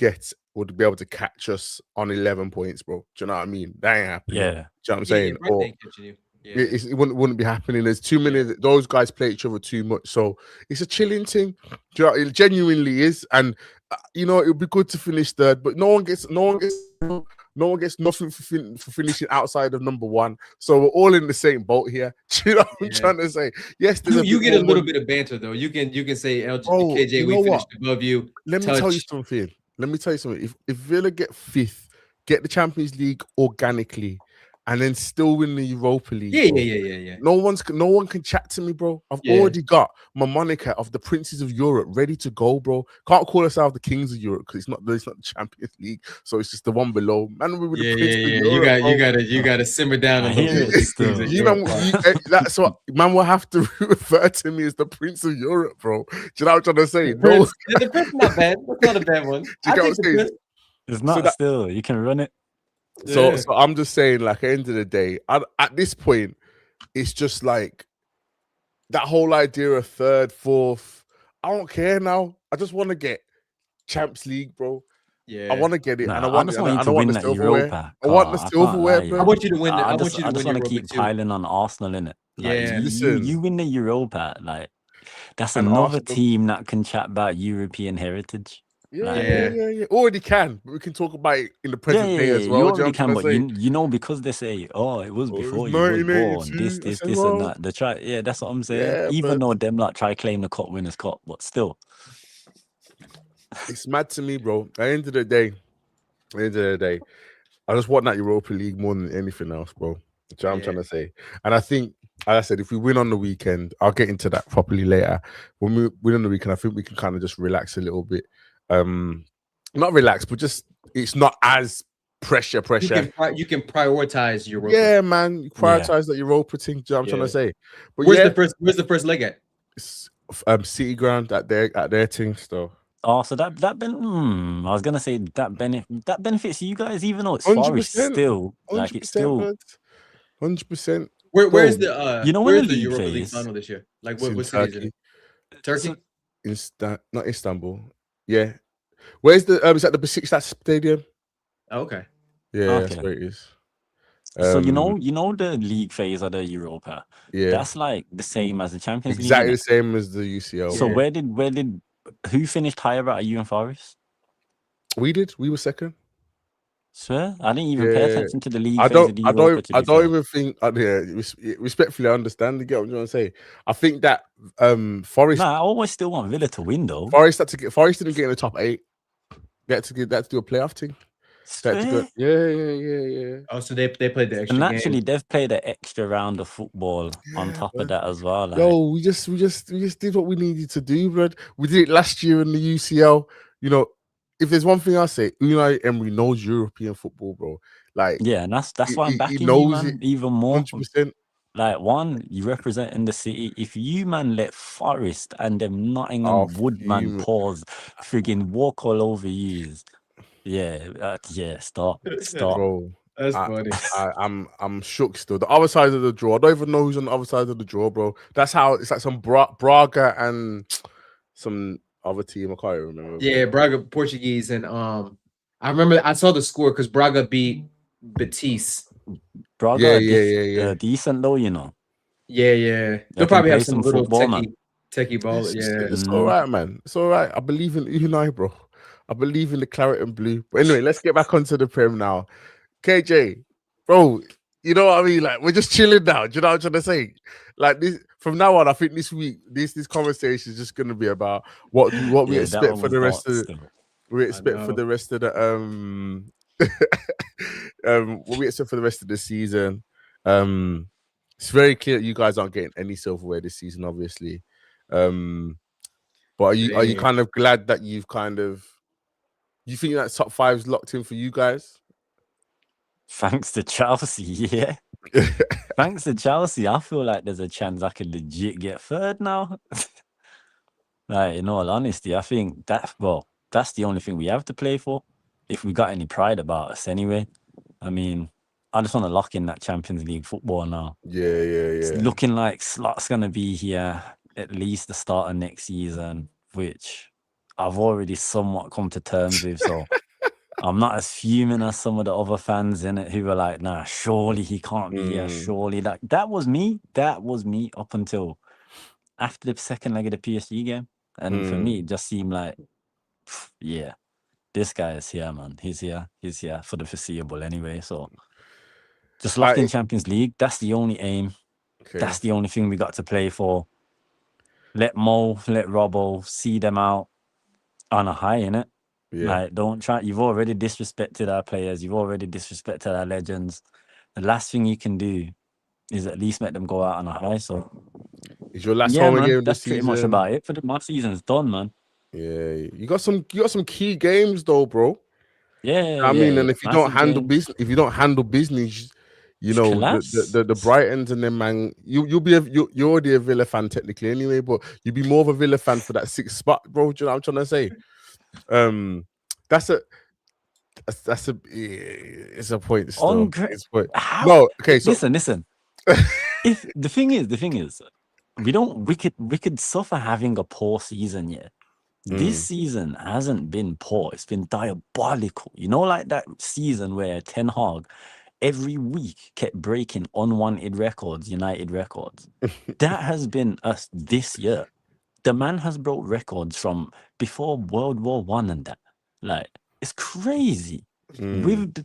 be able to catch us on 11 points, bro. Do you know what I mean? That ain't happening. Yeah. Do you know what I'm saying? It wouldn't be happening. There's too many. Those guys play each other too much. So it's a chilling thing. Do you know, it genuinely is. And you know, it would be good to finish 3rd, but no one gets nothing for finishing outside of number 1. So we're all in the same boat here. Do you know what I'm trying to say? Yes, you get a little bit of banter though. You can say KJ, we finished above you. Let me tell you something. If Villa get 5th, get the Champions League organically, and then still win the Europa League. Yeah. No one can chat to me, bro. I've already got my moniker of the Princes of Europe ready to go, bro. Can't call ourselves the Kings of Europe because it's not the Champions League, so it's just the one below. Man, we were the Prince of Europe. You gotta simmer down a little bit. So man will have to refer to me as the Prince of Europe, bro. Do you know what I'm trying to say? The Prince not bad. That's not a bad one. It's not still. You can run it. So I'm just saying, like, at the end of the day, at this point, it's just like that whole idea of 3rd, 4th. I don't care now. I just want to get Champions League, bro. Yeah, I want to get it, and I want you to win that Europa. I want the silverware, bro. I want you to win. I just want to keep piling on Arsenal in it. Like, you win the Europa, like that's another team that can chat about European heritage. Yeah. Already can, but we can talk about it in the present day as well. You already can, but you know, because they say, it was before you was born. This, and that. They try, that's what I'm saying. Even though them like try claim the cup winners' cup, but still, it's mad to me, bro. At the end of the day, I just want that Europa League more than anything else, bro. That's what I'm trying to say. And I think, as I said, if we win on the weekend, I'll get into that properly later. When we win on the weekend, I think we can kind of just relax a little bit. Not relax, but just it's not as pressure. You can prioritize Europa. Yeah, man. You prioritize that Europa thing. Do you know what I'm trying to say? But where's the first leg at? It's, City Ground at their thing still. Oh, so that I was gonna say that benefits you guys, even though it's 100%, Forest still. Like it's still 100%. Where's the you know, where's when the Europa League final this year? Like what city is it? Turkey? Not Istanbul. Yeah. Where's the is that the Besiktas Stadium? Oh, okay. Yeah, Okay. that's where it is. So you know the league phase of the Europa. Yeah, that's like the same as the Champions League. Exactly the same as the UCL. So who finished higher at you and Forest? We did. We were second. Swear, I didn't even pay attention to the league. I don't even think. Respectfully, I understand. You get what I'm trying to say. I think that Forest. Nah, I always still want Villa to win though. Forest didn't get in the top 8. They had to do a playoff thing. Yeah. Oh, so they played the extra and naturally game. they've played an extra round of football on top of that as well. Like. Yo, we just did what we needed to do, bro. We did it last year in the UCL. You know, if there's one thing I say, Unai Emery knows European football, bro. Like, yeah, and that's why I'm backing you, man, even more. 100%. Like, one, you representing the city. If you, man, let Forest and them Nottingham Woodman pause, friggin' walk all over you. Yeah, stop. Bro, that's funny. I'm shook still. The other side of the draw, I don't even know who's on the other side of the draw, bro. That's how it's like some Braga and some other team. I can't remember. Yeah, Braga, Portuguese, and I remember I saw the score because Braga beat Betis. Braga, yeah. Decent though, you know. Yeah. They'll probably have some little techie ball. It's all right, man. It's all right. I believe in Unai, bro. I believe in the claret and blue. But anyway, let's get back onto the Prem now. KJ, bro, you know what I mean? Like, we're just chilling now. Do you know what I'm trying to say? Like, this from now on, I think this week, this conversation is just going to be about what we expect for the rest of what we expect for the rest of the season. It's very clear that you guys aren't getting any silverware this season, obviously. But are you kind of glad that you think that top 5's locked in for you guys? Thanks to Chelsea, yeah. Thanks to Chelsea, I feel like there's a chance I could legit get third now. Like, in all honesty, I think that's the only thing we have to play for. If we got any pride about us anyway. I mean, I just want to lock in that Champions League football now. Yeah. It's looking like Slot's going to be here at least the start of next season, which I've already somewhat come to terms with. So I'm not as fuming as some of the other fans in it who were like, nah, surely he can't be here. Surely that was me. That was me up until after the second leg of the PSG game. And for me, it just seemed like, yeah, this guy is here, man. He's here for the foreseeable anyway. So just lock in Champions League. That's the only aim. Okay. That's the only thing we got to play for. Let Mo, let Robbo see them out on a high, innit? Yeah. Like, don't try. You've already disrespected our players. You've already disrespected our legends. The last thing you can do is at least make them go out on a high. So, is your last home game this season? That's pretty much about it. My season's done, man. Yeah, you got some key games though, bro. Yeah, I mean, and if you don't handle business, you know the Brightons and them, man. You're already a Villa fan technically anyway, but you'd be more of a Villa fan for that 6th spot, bro. Do you know what I'm trying to say? It's a point. Still. It's a point. No, okay. So listen. If the thing is, we could suffer having a poor season, yeah. This season hasn't been poor. It's been diabolical. You know, like that season where Ten Hag every week kept breaking unwanted records, United records. That has been us this year. The man has broke records from before World War I and that. Like, it's crazy. With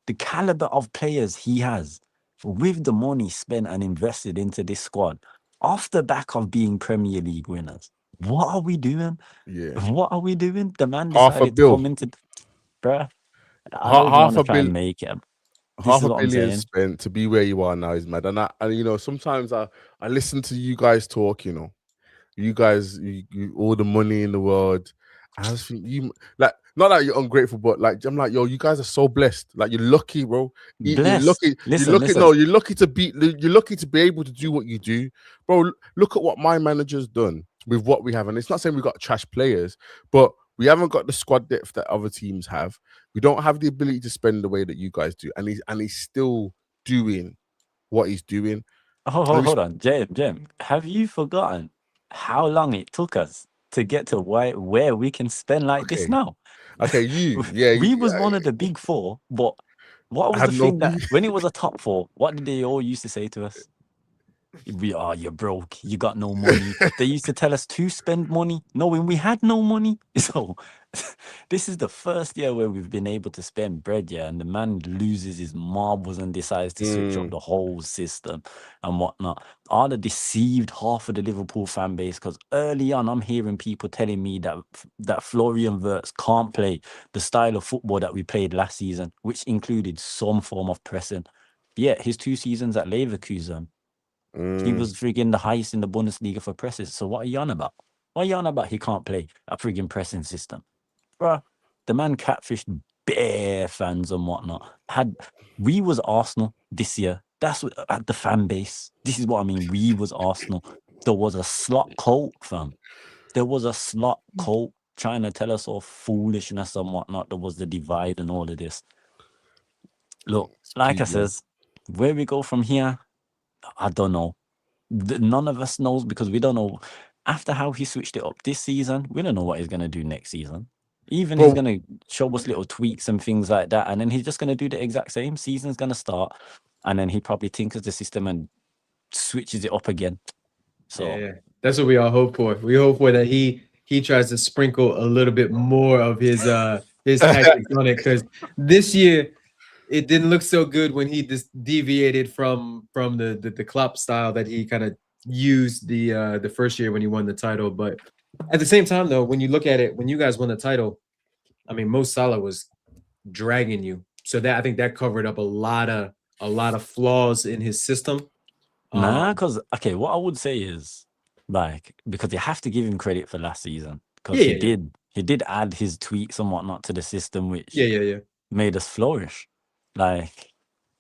the caliber of players he has, with the money spent and invested into this squad, off the back of being Premier League winners. What are we doing? Yeah. What are we doing? The man decided to come into... Bruh. I don't even want half to a try and billion, make it. This half is a what I'm billion saying. spent to be where you are now is mad. And you know, sometimes I listen to you guys talk. You know, you guys, you all the money in the world. I just think you like not that you're ungrateful, but like I'm like, yo, you guys are so blessed. Like you're lucky, bro. You're Blessed. lucky. Listen, you're lucky. listen. No, you're lucky to be. You're lucky to be able to do what you do, bro. Look at what my manager's done with what we have, and it's not saying we got trash players, but we haven't got the squad depth that other teams have. We don't have the ability to spend the way that you guys do, and he's still doing what he's doing. Hold on, James. Have you forgotten how long it took us to get to where we can spend like this now? Okay, We was one of the big four, but what I was the have no thing that when it was a top four, what did they all used to say to us? You're broke, you got no money. They used to tell us to spend money, knowing we had no money. So this is the first year where we've been able to spend bread, yeah, and the man loses his marbles and decides to switch up the whole system and whatnot. I'd deceived half of the Liverpool fan base because early on I'm hearing people telling me that Florian Wirtz can't play the style of football that we played last season, which included some form of pressing. Yeah, his 2 seasons at Leverkusen, he was friggin' the highest in the Bundesliga for presses. So what are you on about? What are you on about? He can't play a friggin' pressing system. Bruh, the man catfished bare fans and whatnot. We was Arsenal this year. That's what at the fan base. This is what I mean. We was Arsenal. There was a slot cult, fam. There was a slot cult trying to tell us all foolishness and whatnot. There was the divide and all of this. Look, like I says, where we go from here, I don't know. None of us knows because we don't know. After how he switched it up this season, we don't know what he's going to do next season. Even he's going to show us little tweaks and things like that, and then he's just going to do the exact same. Season's going to start, and then he probably tinkers the system and switches it up again. So yeah, that's what we all hope for. We hope for that he tries to sprinkle a little bit more of his tactics on it, because this year it didn't look so good when he just deviated from the Klopp style that he kind of used the first year when he won the title. But at the same time, though, when you look at it, when you guys won the title, I mean, Mo Salah was dragging you, so that I think that covered up a lot of flaws in his system. Nah, because okay, what I would say is like, because you have to give him credit for last season because he did add his tweaks and whatnot to the system, which made us flourish. Like,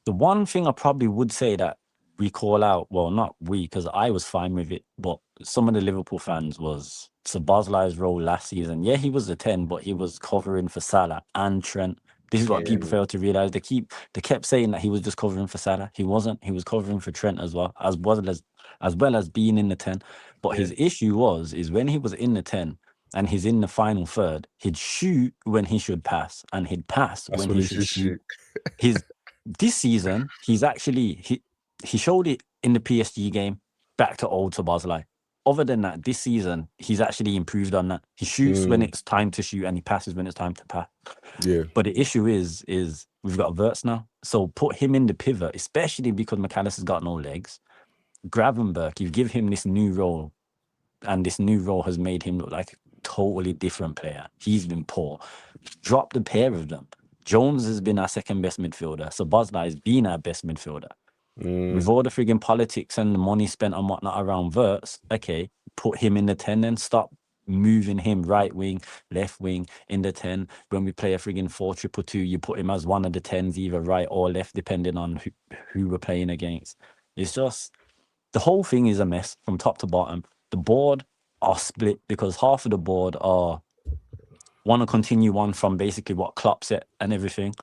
the one thing I probably would say that we call out, well, not we, because I was fine with it, but some of the Liverpool fans was Szoboszlai's role last season. Yeah, he was the 10, but he was covering for Salah and Trent. This is what people fail to realize. They kept saying that he was just covering for Salah. He wasn't. He was covering for Trent as well as being in the 10. But his issue is when he was in the 10 and he's in the final third, he'd shoot when he should pass, and he'd pass when he should shoot. This season, he's actually he showed it in the PSG game back to old Szoboszlai. Other than that, this season, he's actually improved on that. He shoots when it's time to shoot and he passes when it's time to pass. Yeah. But the issue is we've got Wirtz now. So put him in the pivot, especially because McAllister's got no legs. Gravenberch, you give him this new role, and this new role has made him look like a totally different player. He's been poor. Drop the pair of them. Jones has been our second best midfielder. So Szoboszlai has been our best midfielder. With all the friggin' politics and the money spent on whatnot around Wirtz, okay, put him in the 10 and stop moving him right wing, left wing, in the 10. When we play a friggin' 4-2-2, you put him as one of the 10s, either right or left, depending on who we're playing against. It's just, the whole thing is a mess from top to bottom. The board are split because half of the board want to continue on from basically what Klopp said and everything.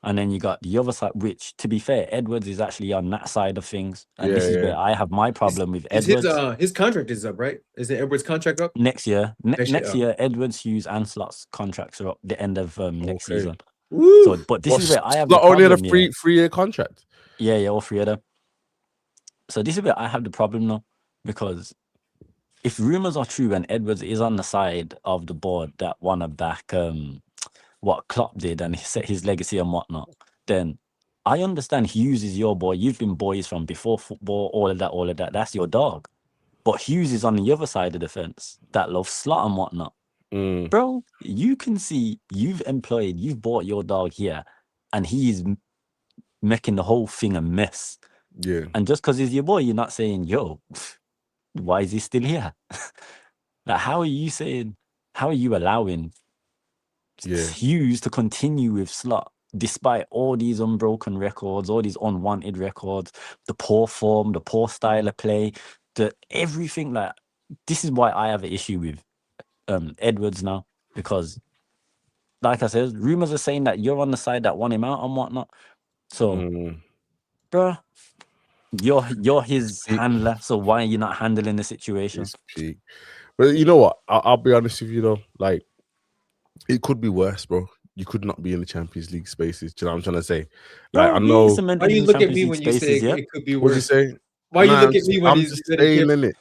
And then you got the other side, which, to be fair, Edwards is actually on that side of things. And this is where I have my problem with Edwards. His contract is up, right? Is it Edwards' contract up? Next year. Next year, Edwards, Hughes, and Slot's contracts are up the end of next season. Woo! So, but this is where I have not the problem. Only had a three-year contract. Yeah, all three of them. So this is where I have the problem now. Because if rumors are true and Edwards is on the side of the board that want to back what Klopp did and set his legacy and whatnot, then I understand Hughes is your boy. You've been boys from before football, all of that. That's your dog. But Hughes is on the other side of the fence that loves Slot and whatnot. Bro, you can see you've bought your dog here, and he's making the whole thing a mess. Yeah. And just because he's your boy, you're not saying, yo, why is he still here? Like, how are you allowing Hughes to continue with Slot despite all these unbroken records, all these unwanted records, the poor form, the poor style of play, the everything? Like, this is why I have an issue with Edwards now, because like I said, rumors are saying that you're on the side that want him out and whatnot. So, bruh, you're his handler. So why are you not handling the situation? But you know what? I'll be honest with you though. Like, it could be worse, bro. You could not be in the Champions League spaces. Do you know what I'm trying to say? Like, Bro, I know. Why you look at me when you say it could be worse? What you say? Why you look at me when I'm just saying, innit?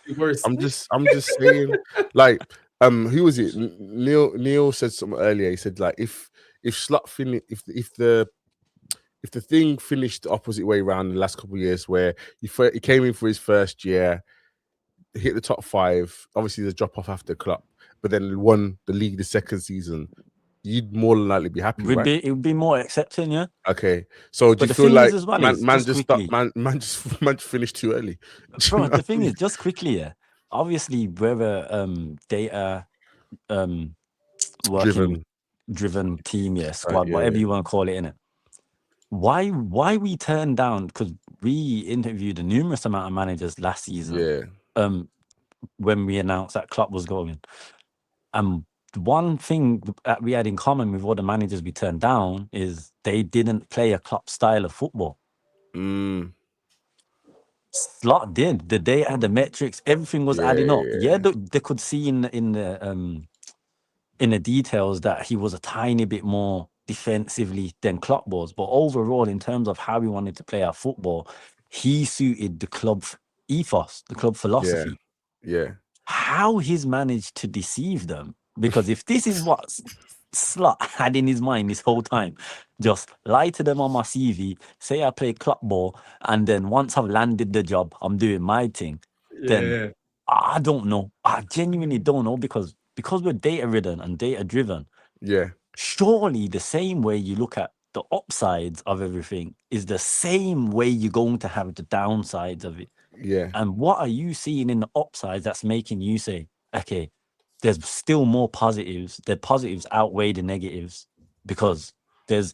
I'm just saying. Like, who was it? Neil said something earlier. He said like, if Slot if the thing finished the opposite way around in the last couple of years, where he came in for his first year, hit the top 5, obviously there's a drop off after Klopp, but then won the league the second season, you'd more than likely be happy, right? It would be more accepting, yeah. Okay, so do you feel like man just finished too early? Bro, the thing is, just quickly, yeah. Obviously, whether data driven team, yeah, squad, whatever you want to call it, innit? Why we turned down, because we interviewed a numerous amount of managers last season. When we announced that Klopp was going, one thing that we had in common with all the managers we turned down is they didn't play a Klopp style of football. Slot did. The data, the metrics, everything was adding up. They could see in the details that he was a tiny bit more defensively than Klopp was, but overall, in terms of how we wanted to play our football, he suited the club ethos, the club philosophy. How he's managed to deceive them, because if this is what Slot had in his mind this whole time, just lie to them on my CV, say I play Klopp ball, and then once I've landed the job, I'm doing my thing. Then I don't know. I genuinely don't know, because we're data ridden and data driven. Surely the same way you look at the upsides of everything is the same way you're going to have the downsides of it. And what are you seeing in the upsides that's making you say, okay, there's still more positives. The positives outweigh the negatives, because the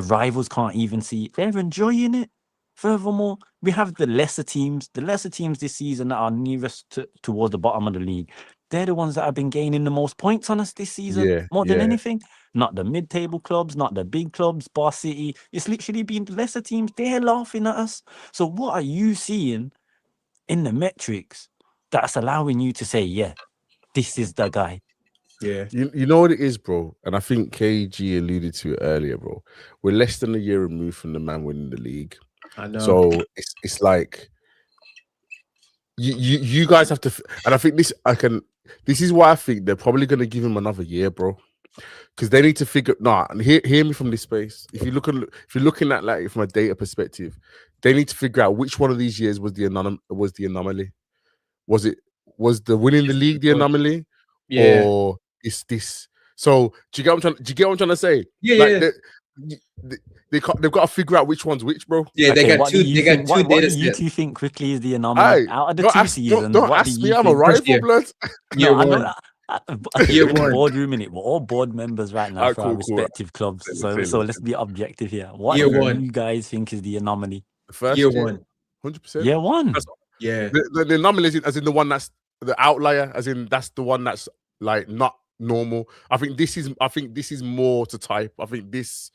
rivals can't even see it. They're enjoying it. Furthermore, we have the lesser teams this season that are nearest towards the bottom of the league. They're the ones that have been gaining the most points on us this season, more than anything. Not the mid-table clubs, not the big clubs, Bar City. It's literally been the lesser teams. They're laughing at us. So what are you seeing in the metrics that's allowing you to say, yeah, this is the guy? You know what it is, bro, and I think KG alluded to it earlier, bro. We're less than a year removed from the man winning the league. I know. So it's like you guys have to, and I think this is why I think they're probably going to give him another year, bro, because they need to figure. And hear me from this space. If you're looking at like from a data perspective, they need to figure out which one of these years was the anomaly. Was the winning the league the anomaly, or is this? So do you get what I'm trying to say? They've got to figure out which one's which, bro. Yeah, they got two. What do you two think quickly is the anomaly out of the two seasons? Don't ask me. I'm a rival, blood. Year one. Year one. Boardroom in it. We're all board members right now for our respective clubs. So let's be objective here. What do you guys think is the anomaly? The first year one, 100%. Year one. The anomaly is as in the one that's the outlier, as in that's the one that's like not normal. I think this is more to type. I think this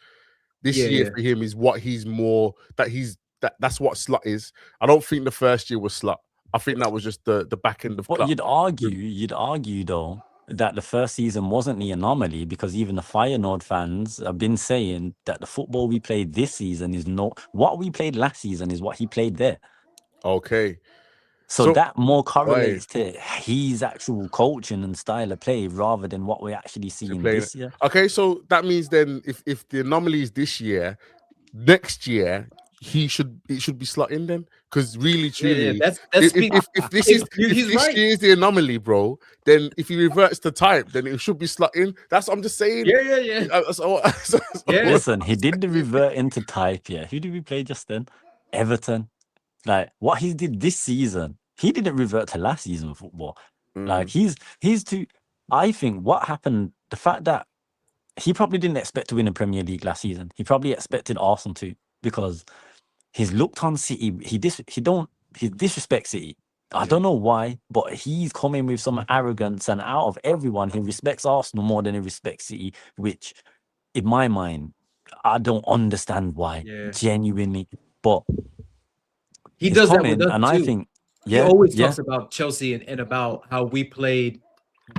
year for him is what he's more that's what Slot is. I don't think the first year was Slot. I think that was just the back end of. But you'd argue though that the first season wasn't the anomaly, because even the Feyenoord fans have been saying that the football we played this season is not what we played last season, is what he played there. Okay. So that more correlates to his actual coaching and style of play rather than what we're actually seeing this year. Okay, so that means then if the anomaly is this year, next year it should be slotting then, because really truly, that's if this is he's this right. is the anomaly, bro, then if he reverts to type, then it should be slotting. That's what I'm just saying. Yeah. Listen, he did the revert into type. Yeah, who did we play just then? Everton. Like what he did this season, he didn't revert to last season football. Like he's too. I think what happened, the fact that he probably didn't expect to win the Premier League last season. He probably expected Arsenal to, because he's looked on City. He disrespects City. I don't know why, but he's coming with some arrogance, and out of everyone, he respects Arsenal more than he respects City, which, in my mind, I don't understand why. Genuinely, but he does that with us and too. I think he always talks about Chelsea and about how we played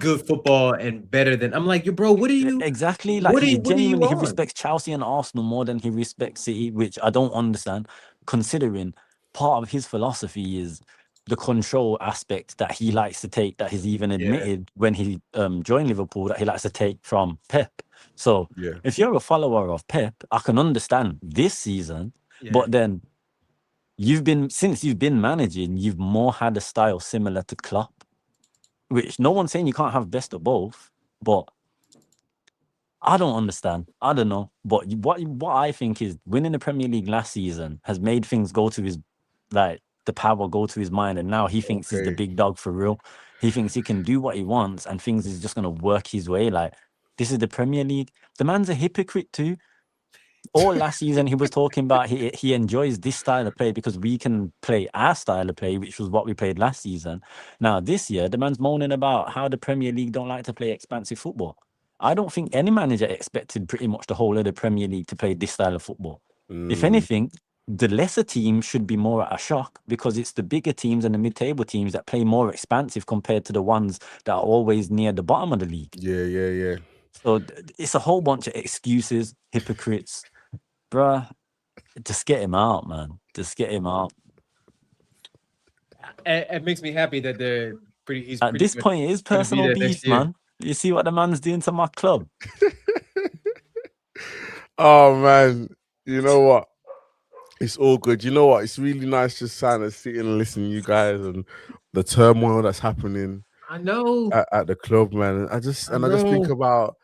good football and better than. I'm like, bro, what are you exactly like? He genuinely he respects Chelsea and Arsenal more than he respects City, which I don't understand, considering part of his philosophy is the control aspect that he likes to take, that he's even admitted when he joined Liverpool, that he likes to take from Pep. So if you're a follower of Pep, I can understand this season, but then since you've been managing, you've more had a style similar to Klopp, which no one's saying you can't have best of both, but I don't understand. I don't know. But what I think is winning the Premier League last season has made things go to his, like, the power go to his mind, and now he thinks he's the big dog for real. He thinks he can do what he wants, and things is just gonna work his way. Like, this is the Premier League. The man's a hypocrite too. All last season he was talking about he enjoys this style of play because we can play our style of play, which was what we played last season. Now this year, the man's moaning about how the Premier League don't like to play expansive football. I don't think any manager expected pretty much the whole of the Premier League to play this style of football. If anything, the lesser teams should be more at a shock, because it's the bigger teams and the mid-table teams that play more expansive compared to the ones that are always near the bottom of the league. Yeah. So it's a whole bunch of excuses, hypocrites. Bruh, just get him out, man. Just get him out. It makes me happy that he's at this point, it is personal beef, man. You see what the man's doing to my club. Oh man, you know what? It's all good. You know what? It's really nice just kind of sitting and listening to you guys and the turmoil that's happening. I know at the club, man. I just think about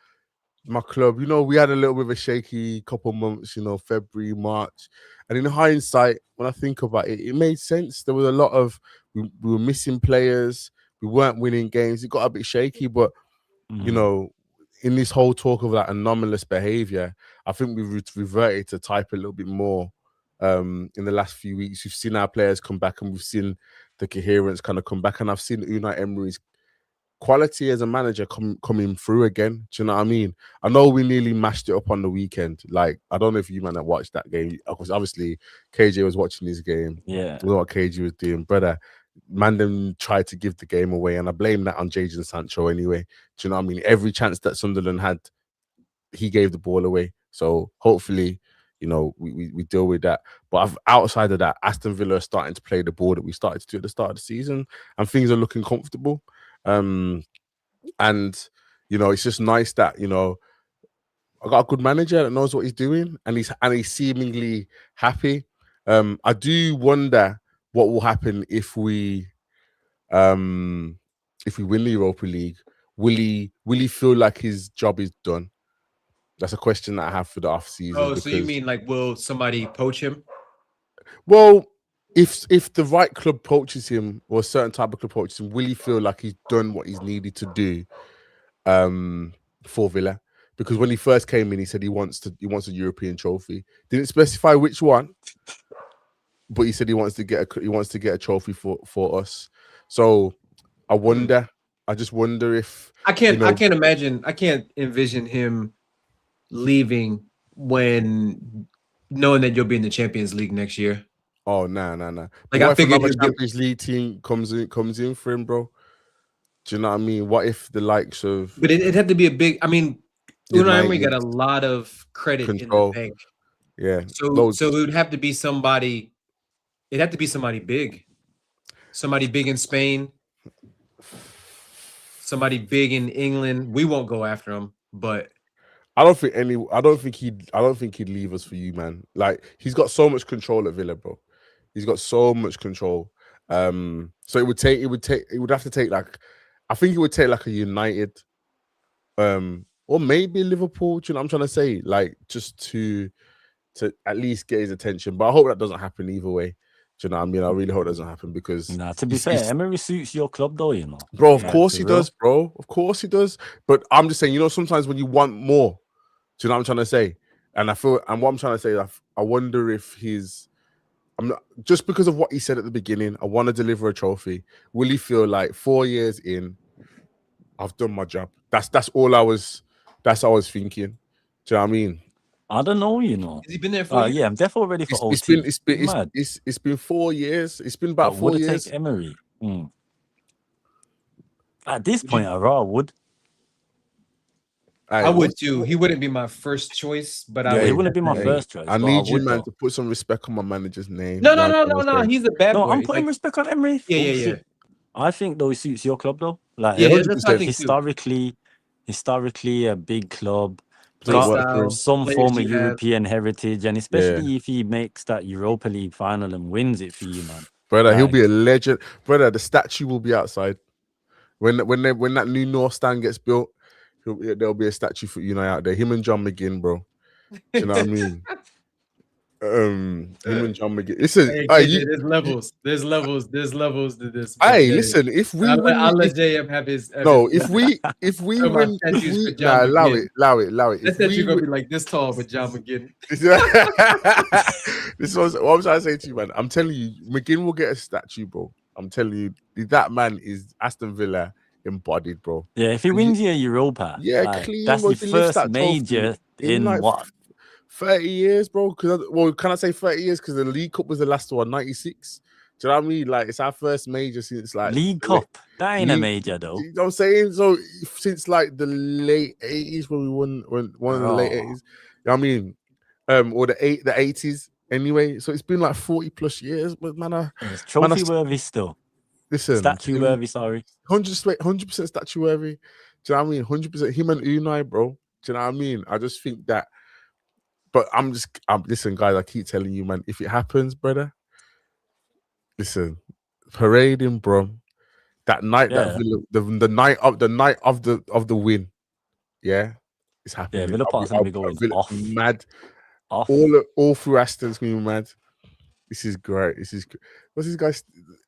my club. You know, we had a little bit of a shaky couple months, you know, February, March. And in hindsight, when I think about it, it made sense. There was a lot of, we were missing players. We weren't winning games. It got a bit shaky, but, you know, in this whole talk of that anomalous behavior, I think we've reverted to type a little bit more in the last few weeks. We've seen our players come back, and we've seen the coherence kind of come back. And I've seen Unai Emery's quality as a manager coming through again. Do you know what I mean? I know we nearly mashed it up on the weekend. Like, I don't know if you man have watched that game. Because obviously KJ was watching his game. Yeah. I know what KJ was doing. Brother, Mandem tried to give the game away, and I blame that on Jadon Sancho anyway. Do you know what I mean? Every chance that Sunderland had, he gave the ball away. So hopefully, you know, we deal with that. But outside of that, Aston Villa are starting to play the ball that we started to do at the start of the season, and things are looking comfortable. And you know, it's just nice that, you know, I got a good manager that knows what he's doing, and he's seemingly happy. I do wonder what will happen if we win the Europa League. Will he feel like his job is done? That's a question that I have for the off season. Oh, so you mean like, will somebody poach him? Well, if the right club poaches him, or a certain type of club poaches him, will he feel like he's done what he's needed to do for Villa? Because when he first came in, he said he wants a European trophy. Didn't specify which one, but he said he wants to get a trophy for us. So I wonder. I just wonder if I can't envision him leaving when knowing that you'll be in the Champions League next year. Oh, no. Like, what if another Champions League team comes in for him, bro? Do you know what I mean? What if the likes of... But it'd have to be a big... I mean, Unai Emery got a lot of credit control in the bank. Yeah. So it would have to be somebody... It'd have to be somebody big. Somebody big in Spain. Somebody big in England. We won't go after him, but... I don't think he'd leave us for you, man. Like, he's got so much control at Villa, bro. He's got so much control. So it would have to take like, I think it would take like a United, or maybe Liverpool. Do you know what I'm trying to say? Like, just to at least get his attention. But I hope that doesn't happen either way. Do you know what I mean? I really hope it doesn't happen because to be fair, Emery suits your club though, you know. Bro, of course he does, bro. Of course he does. But I'm just saying, you know, sometimes when you want more, do you know what I'm trying to say? And what I'm trying to say, I wonder if I'm not, just because of what he said at the beginning, I want to deliver a trophy. Will he feel like 4 years in, I've done my job? That's all I was thinking. Do you know what I mean? I don't know, you know. Has he been there for? Yeah, I'm definitely ready for OT. It's been 4 years. It's been about 4 years. Take Emery. At this point, I would. I would too. He wouldn't be my first choice, but he wouldn't be my first choice. I need you, man, to put some respect on my manager's name. No. He's a bad boy. I'm putting respect on Emery. Yeah. I think though he suits your club though. Like, historically a big club. Got some form of European heritage, and especially if he makes that Europa League final and wins it for you, man. Brother, he'll be a legend. Brother, the statue will be outside. When that new North Stand gets built, there'll be a statue for Unai out there. Him and John McGinn, bro. Do you know what I mean? Him and John McGinn. Listen, there's levels to this. Hey, listen, if we win, I'll let JM have his. If we win, allow it. That statue gonna be like this tall with John McGinn. This is what I'm trying to say to you, man. I'm telling you, McGinn will get a statue, bro. I'm telling you, that man is Aston Villa embodied, bro. Yeah, if he wins you a Europa, clean. That's the first major in like what? 30 years, bro. Can I say 30 years? Because the League Cup was the last one, 96. Do you know what I mean? Like, it's our first major since like League Cup. That ain't a major though. You know what I'm saying? So since like the late 80s, when we won one of the late 80s. You know what I mean? Or the 80s anyway. So it's been like 40 plus years, but man, it's trophy worthy still. Listen, statue worthy, sorry. 100% statue worthy. Do you know what I mean? 100%. Him and Unai, bro. Do you know what I mean? I just think that. But listen, guys, I keep telling you, man, if it happens, brother, listen, parading, bro. That night, the night of the win, it's happening. Yeah, Villa Park's gonna be going off, mad, all through Aston's gonna be mad. This is great. What's this guy?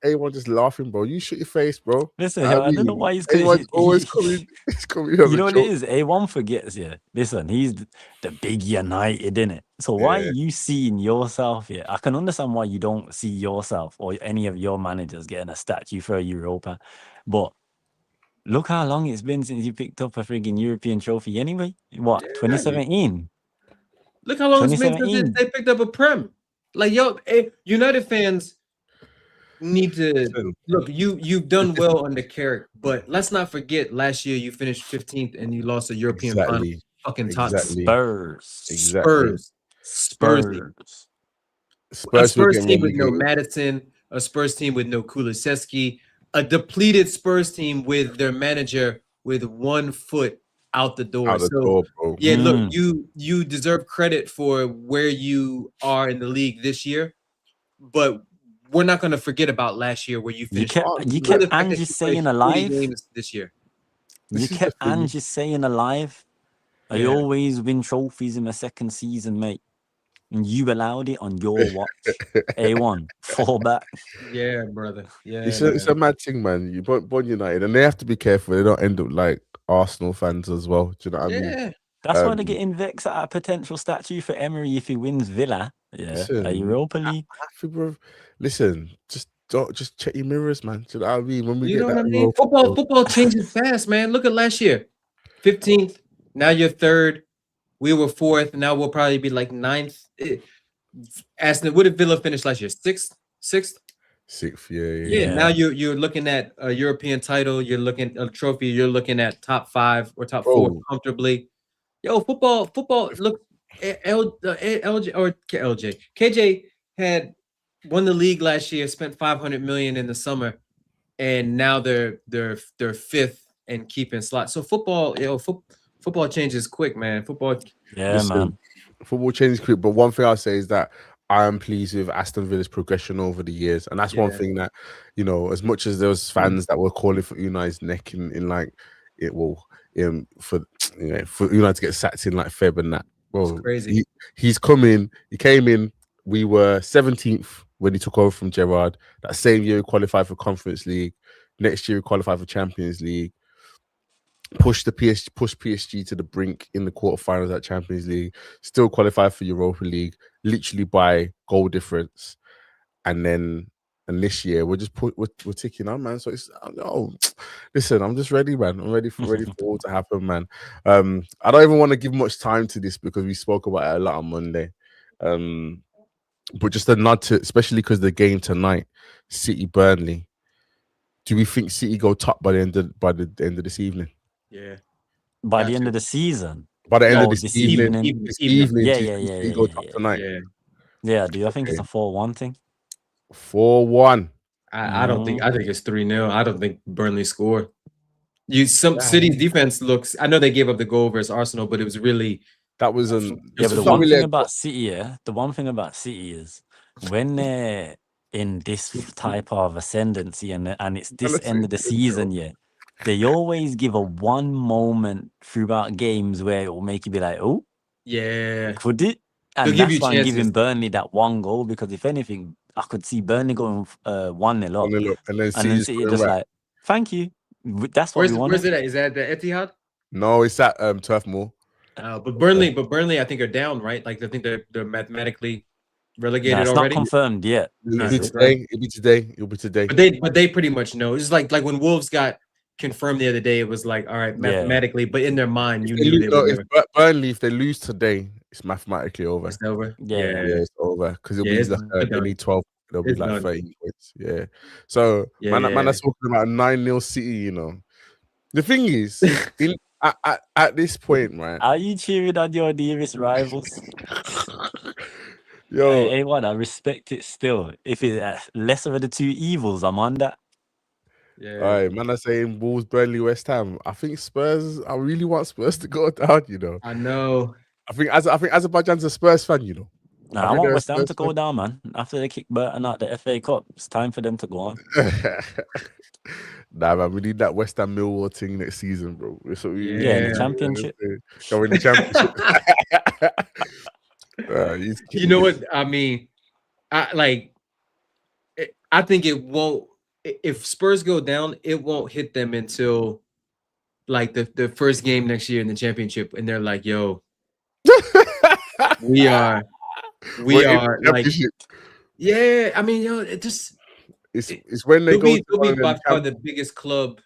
A1 just laughing, bro. You shut your face, bro. Listen, I don't know why he's always coming. He's coming. You know what it is? A1 forgets. Yeah, listen, he's the big United, innit? So why are you seeing yourself here? I can understand why you don't see yourself or any of your managers getting a statue for a Europa, but look how long it's been since you picked up a frigging European trophy. Anyway, what 2017? Look how long it's been since they picked up a Prem. Like, yo, United fans need to look. You've done well under Carrick, but let's not forget last year you finished 15th and you lost a European final. Fucking top Spurs. Spurs team with no Maddison, a Spurs team with no Kulusevski, a depleted Spurs team with their manager with 1 foot out the door. Look, you deserve credit for where you are in the league this year, but we're not going to forget about last year where you finished. You kept Angie saying alive this year. You kept Angie saying alive. I always win trophies in my second season, mate. And you allowed it on your watch. A1, fall back. Yeah, brother. Yeah, it's a mad thing, man. You born United, and they have to be careful. They don't end up like Arsenal fans as well. Do you know what I mean? That's why they're getting vexed at a potential statue for Emery if he wins Villa. A Europa League. Happy, bro. Listen, just check your mirrors, man. Do you know what I mean? When we you get know that what I mean? Football changes fast, man. Look at last year, 15th. Now you're 3rd. We were 4th. Now we'll probably be like 9th. Aston, what did Villa finish last year? 6th. 6th, yeah. Now you're looking at a European title. You're looking at a trophy. You're looking at top 5 or top 4 comfortably. Yo, football. Look, KJ had won the league last year. Spent $500 million in the summer, and now they're 5th and keeping slots. So football football changes quick, man. Football. Yeah, man. Football changes quick. But one thing I'll say is that I am pleased with Aston Villa's progression over the years, and that's one thing that, you know, as much as there was fans that were calling for Unai's neck in like it will for Unai to get sacked in like Feb and that. Well, crazy. He's coming. He came in. We were 17th when he took over from Gerrard. That same year, he qualified for Conference League. Next year, he qualified for Champions League. Pushed PSG to the brink in the quarterfinals at Champions League. Still qualified for Europa League, literally by goal difference. And this year, we're ticking on, man. So it's listen, I'm just ready, man. I'm ready for all to happen, man. I don't even want to give much time to this because we spoke about it a lot on Monday. But just a nod to, especially because the game tonight, City Burnley. Do we think City go top by the end of this evening? Yeah. By the end of the season. By the end of this evening. Yeah. Go top tonight. Yeah. Do you think it's a 4-1 thing? 4-1. I don't think. I think it's 3-0. I don't think Burnley score. City's defense looks. I know they gave up the goal versus Arsenal, but it was really. But the one thing about City, the one thing about City is when they're in this type of ascendancy and it's this end of the season, they always give a one moment throughout games where it will make you be like, oh, yeah, could it? And that's why I'm giving Burnley that one goal, because if anything, I could see Burnley going 1-0 up, and then City just like, thank you. That's what we want. Where's it at? Is that the Etihad? No, it's at Turf Moor. But Burnley, I think are down, right? Like I think they're mathematically relegated it's already. Not confirmed yet. It'll be today. But they pretty much know. It's like when Wolves got confirmed the other day. It was like, all right, mathematically, but in their mind, you knew they were. Burnley, if they lose today, it's mathematically over. It's over. Yeah, it's over because it'll be like they need 12. They'll be like 30 points. Yeah. So man, that's talking about 9-0 City. You know, the thing is, at this point, right? Are you cheering on your nearest rivals? Yo, hey, I respect it still. If it's lesser of the two evils, I'm on that. Yeah. All right, man. I'm saying Wolves, Burnley, West Ham. I think Spurs. I really want Spurs to go down. You know. I know. I think Azerbaijan's a Spurs fan. You know. I want West Ham to go down, man. After they kick Burton out the FA Cup, it's time for them to go on. Nah, man, we need that West Ham Millwall thing next season, bro. In the Championship. Go in the Championship. You know what I mean? I think it won't. If Spurs go down, it won't hit them until like the first game next year in the Championship, and they're like, "Yo, we are like, yeah." I mean, it just it's when they go. They'll be by far the biggest club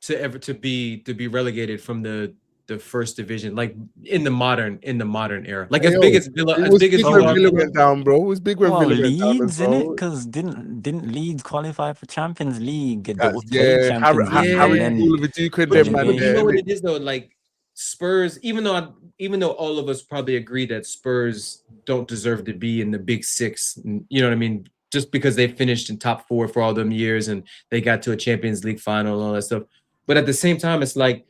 to be relegated from the first division, like in the modern era, like as big as Villa, Villa went down, bro. It was big when Villa went down, Leeds, in it, because didn't Leeds qualify for Champions League? Harry Duke and them, man. You know what it is though, like Spurs. Even though all of us probably agree that Spurs don't deserve to be in the Big Six, you know what I mean? Just because they finished in top 4 for all them years and they got to a Champions League final and all that stuff, but at the same time, it's like.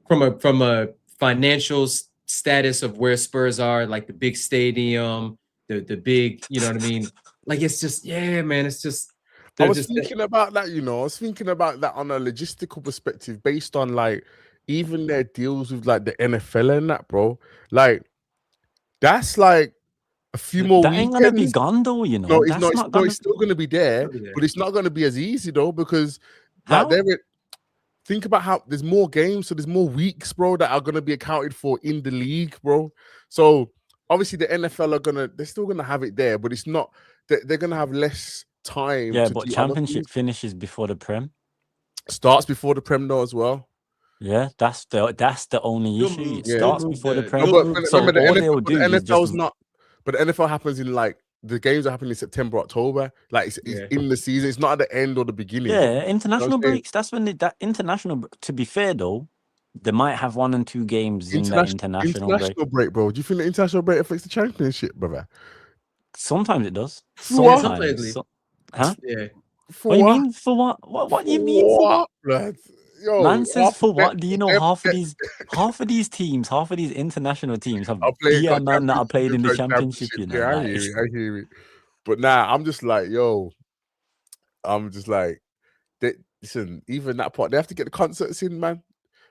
From a financial status of where Spurs are, like the big stadium, the big, you know what I mean? Like it's just, man, it's just. I was thinking about that, you know. I was thinking about that on a logistical perspective, based on like even their deals with like the NFL and that, bro. Like that's like a few more. That ain't gonna be gone though, you know. No, it's not. It's still gonna be there, but it's not gonna be as easy though because like think about how there's more games, so there's more weeks, bro, that are going to be accounted for in the league, bro. So obviously the NFL they're still going to have it there, but it's not, they're going to have less time. Yeah, but Championship finishes before the Prem. Starts before the Prem though as well. Yeah, that's the only issue. It starts before the Prem. No, but remember, the NFL's not, but the NFL happens in like, the games are happening in September, October. Like it's in the season. It's not at the end or the beginning. Yeah, international breaks. That's when that international. To be fair though, they might have 1 and 2 games in that international break, bro. Do you think the international break affects the Championship, brother? Sometimes it does. Sometimes. Huh? Yeah. What do you mean? For what? What do you mean? What, blood? yo, Man says for them, what? Do you know half of these teams, half of these international teams have I'll play dear got man that are played in the different championship, you know. Yeah, I Like, hear it. I hear it. But now I'm just like, yo, I'm just like, listen, even that part, they have to get the concerts in, man,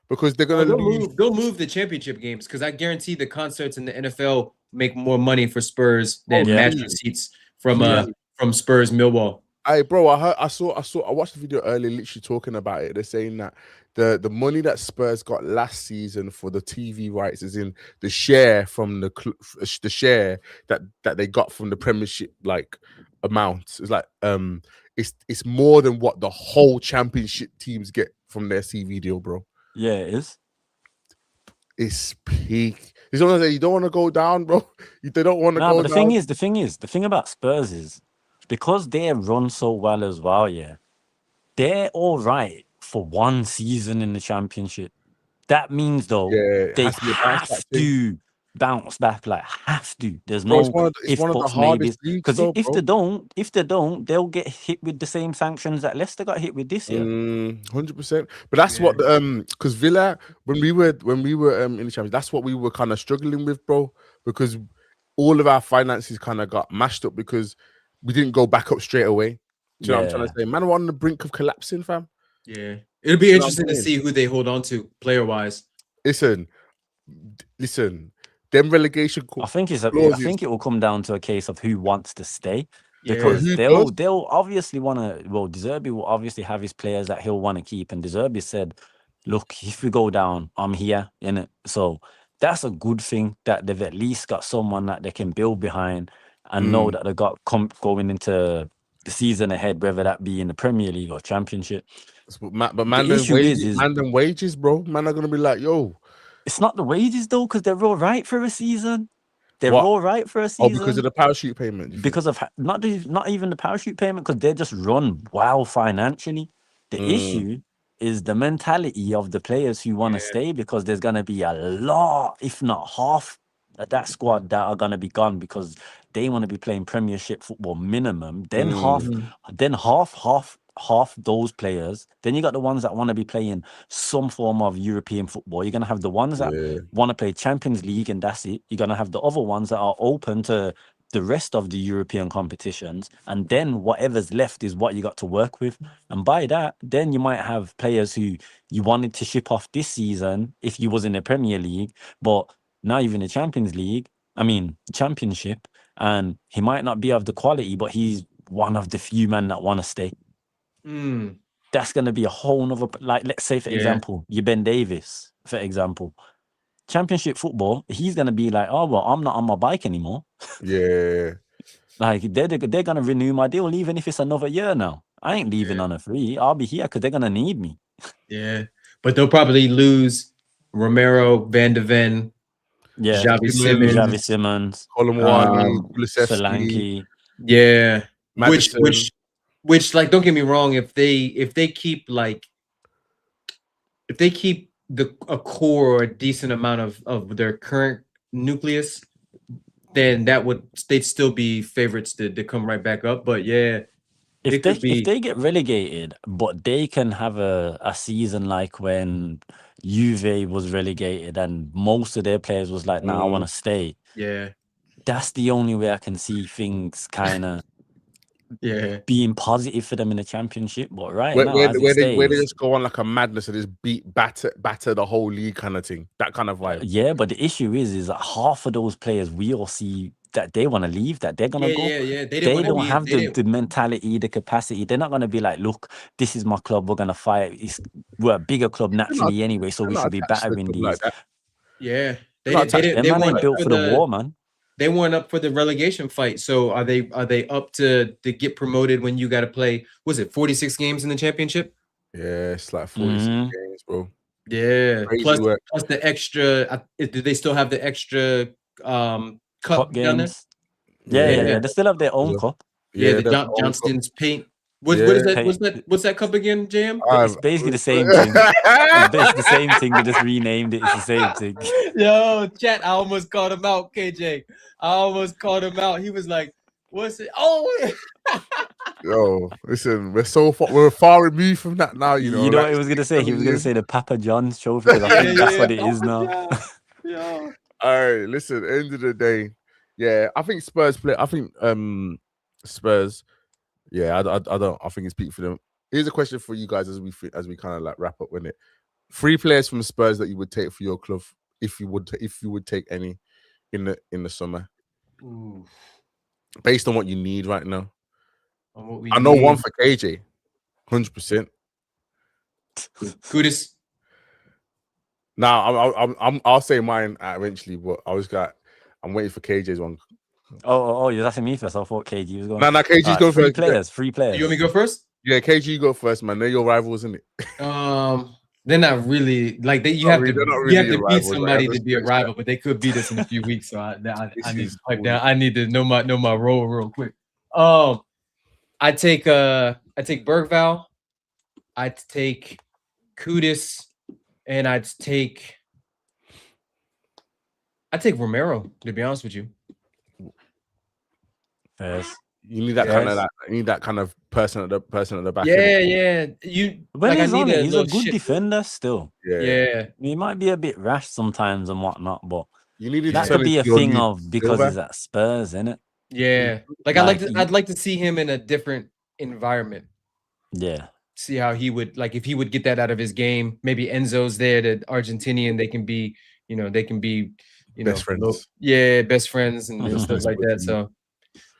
because they're gonna leave. They'll move the championship games because I guarantee the concerts in the NFL make more money for Spurs than match receipts from Spurs Millwall. Hey, bro, I watched the video earlier, literally talking about it. They're saying that the money that Spurs got last season for the TV rights is in the share from the share that they got from the Premiership like amount. It's like it's more than what the whole Championship teams get from their TV deal, bro. yeah, it is. It's peak. You don't want to go down, bro. They don't want to go But down. the thing about Spurs is because they run so well as well, yeah, they're all right for one season in the championship. That means though they have to bounce back, like have to. There's no it's one of the hardest leagues, because if they don't, they'll get hit with the same sanctions that Leicester got hit with this year. 100%. But that's what because Villa when we were in the Champions, that's what we were kind of struggling with, bro, because all of our finances kind of got mashed up because we didn't go back up straight away. Do you know what I'm trying to say? Man, we're on the brink of collapsing, fam. Yeah, it'll be interesting to see who they hold on to player wise. Listen, them relegation. I think it will come down to a case of who wants to stay, because they'll obviously want to. Well, De Zerbi will obviously have his players that he'll want to keep, and De Zerbi said, "Look, if we go down, I'm here." Innit? So that's a good thing that they've at least got someone that they can build behind and know that they got going into the season ahead, whether that be in the Premier League or Championship. But man, the issue is them wages, bro. Man are gonna be like, yo. It's not the wages though, because they're all right for a season. They're all right for a season. Oh, because of the parachute payment. Because of not even the parachute payment, because they just run well financially. The issue is the mentality of the players who want to stay, because there's gonna be a lot, if not half, of that squad that are gonna be gone because they want to be playing Premiership football minimum. Then half those players. Then you got the ones that want to be playing some form of European football. You're gonna have the ones that want to play Champions League, and that's it. You're gonna have the other ones that are open to the rest of the European competitions, and then whatever's left is what you got to work with. And by that, then you might have players who you wanted to ship off this season if you was in the Premier League, but now you're in the Champions League. I mean, Championship, and he might not be of the quality, but he's one of the few men that want to stay. That's going to be a whole nother, like, let's say, for example, you Ben Davis, for example, Championship football, he's going to be like, oh, well, I'm not on my bike anymore. Yeah. Like, they're going to renew my deal, even if it's another year now. I ain't leaving on a free. I'll be here because they're going to need me. Yeah. But they'll probably lose Romero, Van de Ven, Xavi Simmons, Kulusevski. Yeah. Which, like, don't get me wrong, if they keep a core or a decent amount of their current nucleus, then they'd still be favorites to come right back up. But yeah, if they get relegated, but they can have a season like when Juve was relegated and most of their players was like, "Nah, I want to stay." Yeah, that's the only way I can see things kind of being positive for them in the Championship. But where they just go on like a madness and just batter the whole league kind of thing, that kind of vibe. Yeah, but the issue is that half of those players we all see that they want to leave, that they're gonna go. Yeah. They don't have the mentality, the capacity. They're not gonna be like, look, this is my club. We're gonna fight. We're a bigger club naturally anyway, so we should be battering these. Yeah, they ain't built for the war, man. They weren't up for the relegation fight. So are they up to get promoted when you got to play? Was it 46 games in the Championship? Yeah, it's like 46 games, bro. Yeah, plus the extra. Do they still have the extra cup games? Yeah. They still have their own cup. Yeah, the Johnston's paint. What's that cup again, JM? It's basically the same thing. It's basically the same thing. They just renamed it. It's the same thing. Yo, chat, I almost called him out, KJ. I almost called him out. He was like, what's it? Oh, Yo, listen, we're far removed from that now. You know what he was gonna say? He was gonna say the Papa John's trophy because I think that's what it is now. Yeah. All right, listen. End of the day, yeah, I think Spurs play. I think Spurs. Yeah, I don't. I think it's peak for them. Here's a question for you guys as we kind of like wrap up with it. 3 players from Spurs that you would take for your club if you would take any in the summer. Ooh. Based on what you need right now. I know one for KJ, 100%. Kudus. Now I'll say mine eventually, but I'm waiting for KJ's one. Oh, you're asking me first. I thought KG was going. No, KG's going first. 3 players. You want me to go first? Yeah, KG go first, man. They're your rivals, isn't it? They're not really like you have to beat somebody to be a rival, but they could beat us in a few weeks. So I need to pipe down. I need to know my role real quick. I take Bergval, I'd take Kudus, and I'd take Romero, to be honest with you. Yes. You need that kind of person at the back. Yeah. He's a good defender still. Yeah. He might be a bit rash sometimes and whatnot, but you need that could be a thing because he's at Spurs, isn't it? Yeah. I'd like to see him in a different environment. Yeah. See how he would if he would get that out of his game. Maybe Enzo's there, the Argentinian, they can be best friends. Best friends and stuff like that. So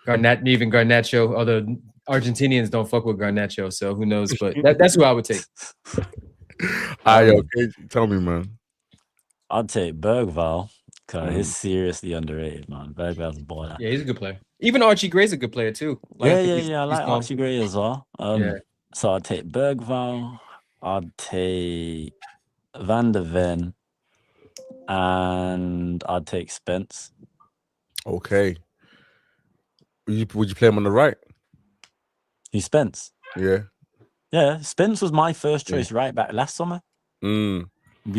Garnacho, although Argentinians don't fuck with Garnacho, so who knows? But that's who I would take. Tell me, man. I'd take Bergval because he's seriously underrated, man. Bergval's a baller. Yeah, he's a good player. Even Archie Gray's a good player too. I like Archie Gray as well. So I'd take Bergval. I'd take Van der Ven, and I'd take Spence. Okay. Would you play him on the right? Who's Spence? Yeah. Spence was my first choice right back last summer. We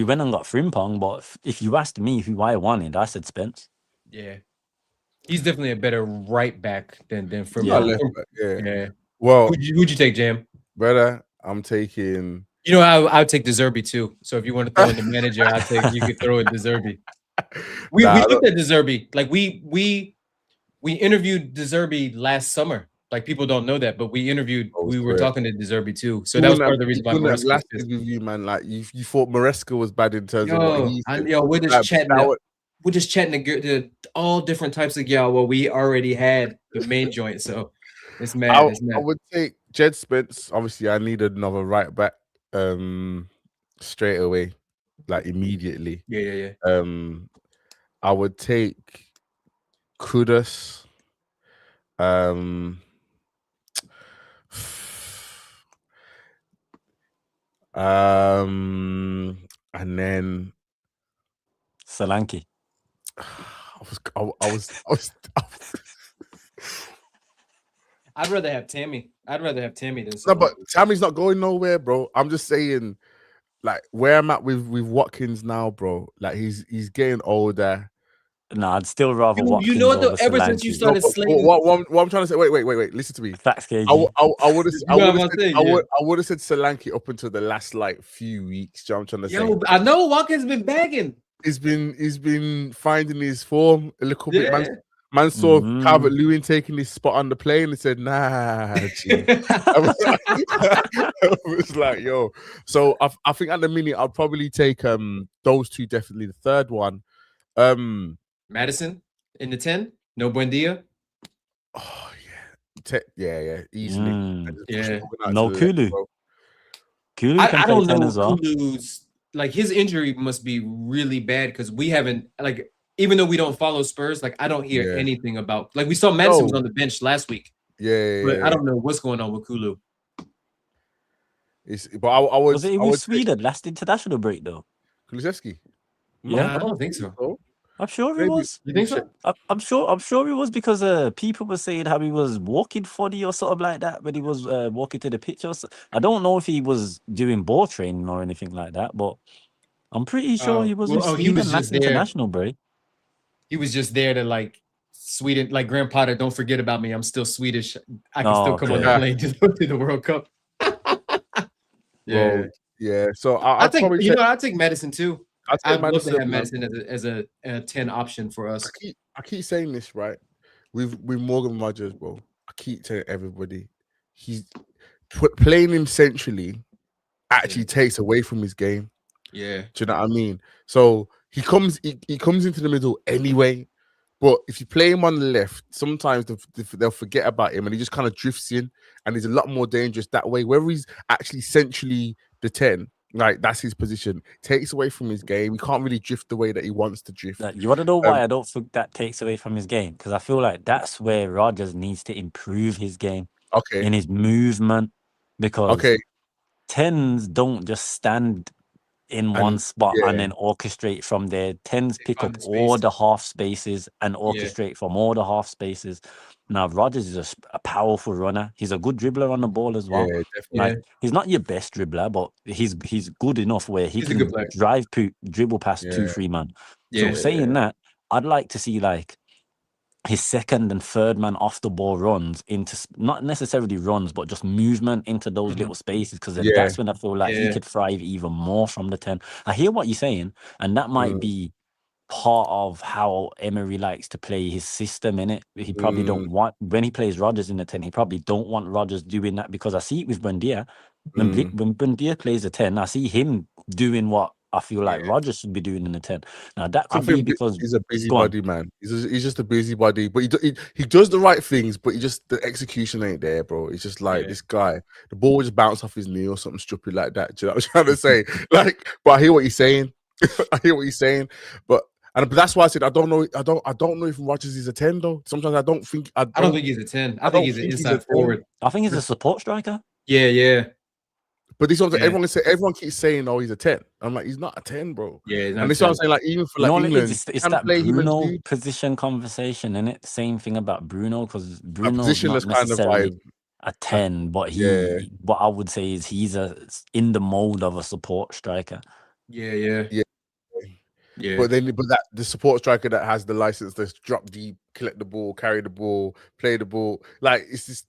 went and got Frimpong, but if you asked me who I wanted, I said Spence. Yeah. He's definitely a better right back than Frimpong. Yeah. Well, who'd you take, Jam? Brother, I'm taking. I would take De Zerbi too. So if you want to throw in the manager, you could throw in De Zerbi. We looked at De Zerbi. Like we interviewed De Zerbi last summer. Like people don't know that, but we were talking to De Zerbi too. So that was part of the reason why Maresca last interview, man. Like you thought Maresca was bad in terms of what he said. We're just chatting. We're just chatting to all different types of gal. Well, we already had the main joint, so it's mad. I would take Jed Spence. Obviously, I need another right back straight away, like immediately. Yeah. I would take Kudus. And then Solanke. I was I'd rather have Tammy. Than no, but Tammy's not going nowhere, bro. I'm just saying, like where I'm at with Watkins now, bro. Like he's getting older. No, I'd still rather Watkins. You know what though? Ever since you started slating, what I'm trying to say. Wait. Listen to me. Facts, KG. I would have said Solanke up until the last few weeks. You know what I'm trying to say. I know Watkins been bagging. He's been finding his form a little bit. Man saw Calvert-Lewin taking his spot on the plane and said, "Nah." I was like, "Yo." So I think at the minute I'll probably take those two definitely. The third one, Madison in the 10. No Buendia. Oh yeah, easily. No Kulu. Kulu I don't know. Well. Kulu's his injury must be really bad because we haven't even though we don't follow Spurs, I don't hear anything about we saw Madison was on the bench last week. But I don't know what's going on with Kulu. But I was it with Sweden last international break though? Kulusevski? Yeah, I don't think so. I'm sure it was. You think so? I'm sure it was because people were saying how he was walking funny or something like that when he was walking to the pitch. I don't know if he was doing ball training or anything like that, but I'm pretty sure he was. He was just international break. He was just there to Sweden, like Graham Potter, don't forget about me. I'm still Swedish. I can still come okay. on the plane to the World Cup. Bro, yeah. So I'd take, probably I'd take Madison too. I'd love to have Madison as a 10 option for us. I keep saying this, right? With Morgan Rodgers, bro. I keep telling everybody, he's playing him centrally actually takes away from his game. Yeah. Do you know what I mean? So he comes into the middle anyway. But if you play him on the left, sometimes they'll forget about him and he just kind of drifts in, and he's a lot more dangerous that way. Whether he's actually centrally the 10, like that's his position, takes away from his game. He can't really drift the way that he wants to drift. You want to know why I don't think that takes away from his game? Because I feel like that's where Rodgers needs to improve his game. Okay. In his movement. Because 10s don't just stand in one spot and then orchestrate from there. 10s pick up all the half spaces and orchestrate from all the half spaces. Now, Rodgers is a powerful runner. He's a good dribbler on the ball as well. Yeah, definitely. Like, he's not your best dribbler, but he's good enough where he can dribble past 2-3 man. So saying that, I'd like to see like his second and third man off the ball runs into not necessarily runs, but just movement into those little spaces. Because that's when I feel like he could thrive even more from the 10. I hear what you're saying, and that might be part of how Emery likes to play his system in it. He probably don't want, when he plays Rodgers in the 10, he probably don't want Rodgers doing that, because I see it with Buendia. When Buendia plays the 10, I see him doing what I feel like Rodgers should be doing in the 10. Now that could be because he's a busybody, man. He's just a busybody, but he does the right things, but the execution ain't there, bro. It's just like this guy, the ball will just bounce off his knee or something stupid like that. Do you know what I'm trying to say? Like, but I hear what he's saying. I hear what he's saying, but that's why I said I don't know if Rodgers is a 10 though. Sometimes I don't think he's a 10. I think he's an inside forward. I think he's a support striker. Yeah. But this is everyone keeps saying, "Oh, he's a 10." I'm like, he's not a 10, bro. Yeah, and this is what I'm saying. Like, even for like England, it's that Bruno position conversation, isn't it? Same thing about Bruno, because Bruno's not necessarily a 10, but what I would say is he's in the mold of a support striker. Yeah. But the support striker that has the license to drop deep, collect the ball, carry the ball, play the ball, like it's just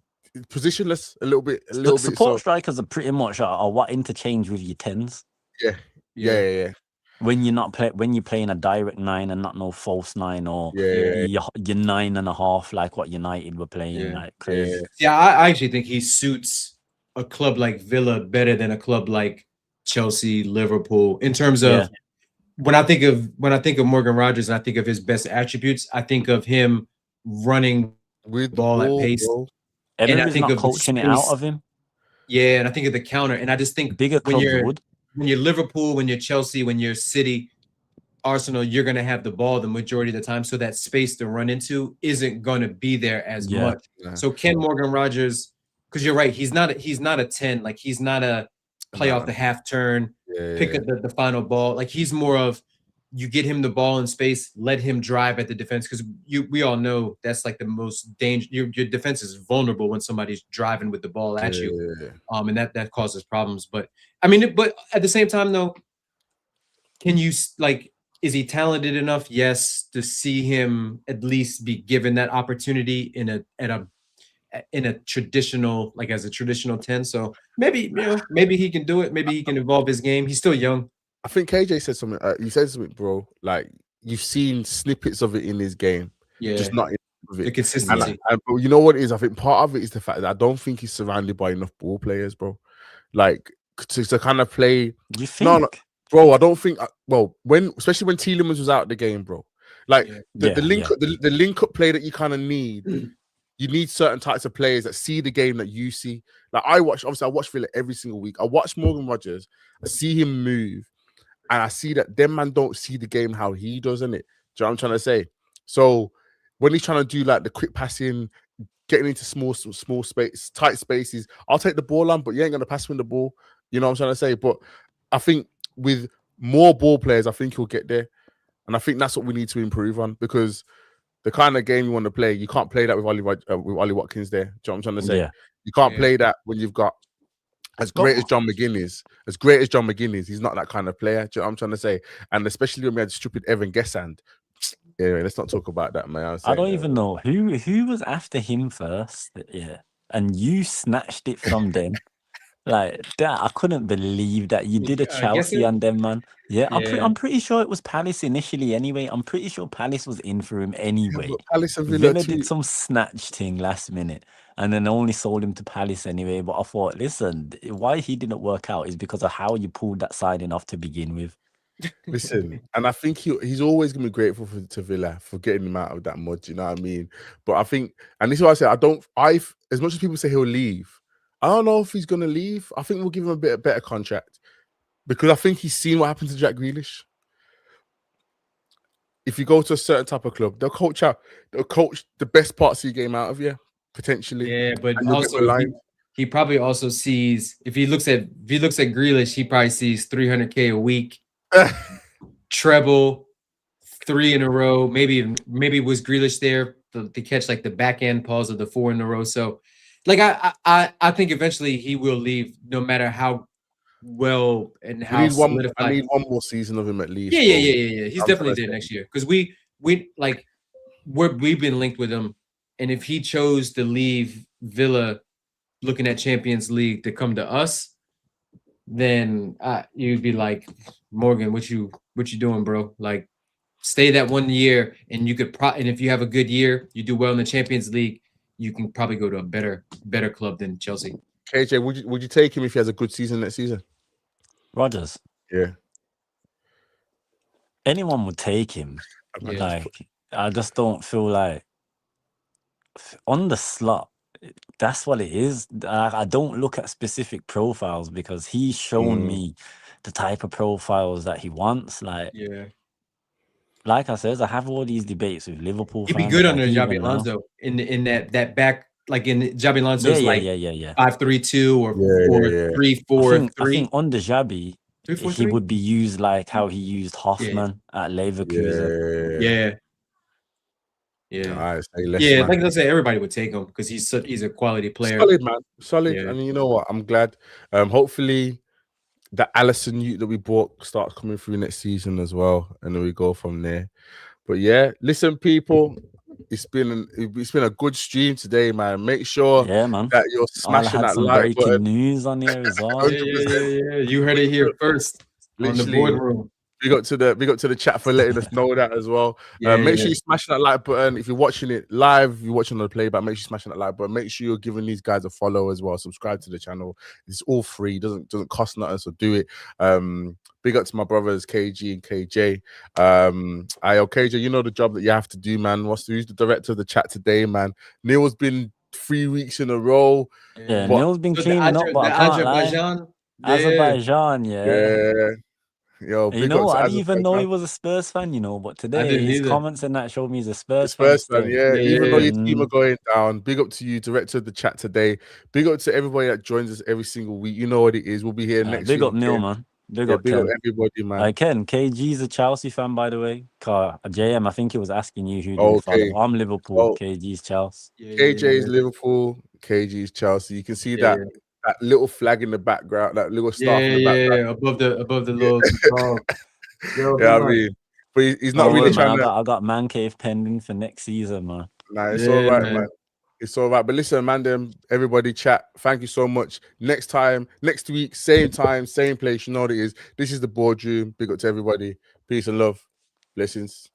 positionless a little bit. Support strikers are pretty much what interchange with your 10s. Yeah. When you're playing a direct 9 and not no false 9 or your 9.5, like what United were playing, like crazy. Yeah, I actually think he suits a club like Villa better than a club like Chelsea, Liverpool, in terms of when I think of Morgan Rodgers and I think of his best attributes, I think of him running with the ball at pace. Bro. And I think of coaching it out of him. Yeah, and I think of the counter. And I just think bigger clubs when you're Liverpool, when you're Chelsea, when you're City, Arsenal, you're gonna have the ball the majority of the time. So that space to run into isn't gonna be there as much. So can Morgan Rodgers, because you're right, he's not a 10, like he's not a play off the half turn, pick up the final ball. Like he's more of, you get him the ball in space, let him drive at the defense, because we all know that's like the most dangerous. Your defense is vulnerable when somebody's driving with the ball at you, and that causes problems. But I mean, but at the same time, though, can you is he talented enough? Yes, to see him at least be given that opportunity in a traditional, like as a traditional 10. So maybe he can do it. Maybe he can evolve his game. He's still young. I think KJ said something. He said something, bro. Like, you've seen snippets of it in his game, just not enough of it. The consistency. But you know what it is? I think part of it is the fact that I don't think he's surrounded by enough ball players, bro. Like to kind of play. You think? No, bro. I don't think. Well, especially when Tielemans was out of the game, bro. Like the link up play that you kind of need. You need certain types of players that see the game that you see. Like I watch Villa every single week. I watch Morgan Rodgers. I see him move. And I see that them man don't see the game how he does, innit? Do you know what I'm trying to say? So when he's trying to do like the quick passing, getting into small space, tight spaces, I'll take the ball on, but you ain't gonna pass me the ball. You know what I'm trying to say? But I think with more ball players, I think he'll get there. And I think that's what we need to improve on, because the kind of game you want to play, you can't play that with Ollie Watkins there. Do you know what I'm trying to say? You can't play that when you've got as great as John McGinn is, he's not that kind of player. Do you know what I'm trying to say? And especially when we had stupid Evan Gessand. Anyway, let's not talk about that, man. I don't even know who was after him first. Yeah, and you snatched it from them. Like that, I couldn't believe that you did a Chelsea on them, man. Yeah, I'm pretty sure it was Palace initially. Anyway, I'm pretty sure Palace was in for him anyway. Yeah, Palace and Villa did some snatch thing last minute, and then only sold him to Palace anyway. But I thought, listen, why he didn't work out is because of how you pulled that signing off to begin with. Listen, and I think he's always gonna be grateful to Villa for getting him out of that mud. You know what I mean? But I think, and this is why I say as much as people say he'll leave, I don't know if he's gonna leave. I think we'll give him a better contract because I think he's seen what happened to Jack Grealish. If you go to a certain type of club, they'll coach the best parts of your game out of you, potentially. Yeah, but also he probably also sees if he looks at Grealish, he probably sees 300K a week, treble, 3 in a row. Maybe was Grealish there to catch like the back end pause of the 4 in a row. So, like I think eventually he will leave, no matter how well and how solidified. I need one more season of him at least. Yeah. He's definitely there next year because we've been linked with him, and if he chose to leave Villa, looking at Champions League, to come to us, then you'd be like, Morgan, what you doing, bro? Like, stay that 1 year, and you could and if you have a good year, you do well in the Champions League, you can probably go to a better club than Chelsea. KJ, would you take him if he has a good season next season? Rodgers. Yeah. Anyone would take him. Yeah. Like, I just don't feel like on the slot, that's what it is. I don't look at specific profiles because he's shown me the type of profiles that he wants. Like, like I said, I have all these debates with Liverpool. He'd be good under Xabi Alonso in that back. Like in Xabi Alonso's 5-3-2 or 4-3-4-3. I think under Xabi, he would be used like how he used Hoffman at Leverkusen. Like I say, everybody would take him because he's a quality player. Solid, man. Solid. And you know what? I'm glad. Hopefully the Allison youth that we bought starts coming through next season as well, and then we go from there. But yeah, listen, people, it's been a good stream today, man. Make sure that you're smashing that like button. News on here as well. Yeah. You heard it here first. On the boardroom. Big up to the chat for letting us know that as well. Make sure you smash that like button. If you're watching it live, you're watching on the playback, make sure you're smashing that like button. Make sure you're giving these guys a follow as well. Subscribe to the channel. It's all free. Doesn't cost nothing, so do it. Big up to my brothers KG and KJ. KJ, you know the job that you have to do, man. Who's the director of the chat today, man? Neil's been 3 weeks in a row. Yeah, Neil's been cleaning up, but Azerbaijan, Yo, you know, I didn't even know he was a Spurs fan, you know, but today his comments and that showed me he's a Spurs fan. Even though your team are going down, big up to you, director of the chat today. Big up to everybody that joins us every single week. You know what it is. We'll be here next week. Big up Neil, man. Big up everybody, man. Ken, KG's a Chelsea fan, by the way. JM, I think he was asking you who do you follow. I'm Liverpool. KG's Chelsea. KJ's Liverpool. KG's Chelsea. You can see that little flag in the background, that little staff in the background. Above the little I mean, but he's not really trying to. I got Man Cave pending for next season, man. Nah, it's all right, man. It's all right. But listen, man, everybody chat. Thank you so much. Next week, same time, same place. You know what it is. This is the boardroom. Big up to everybody. Peace and love. Blessings.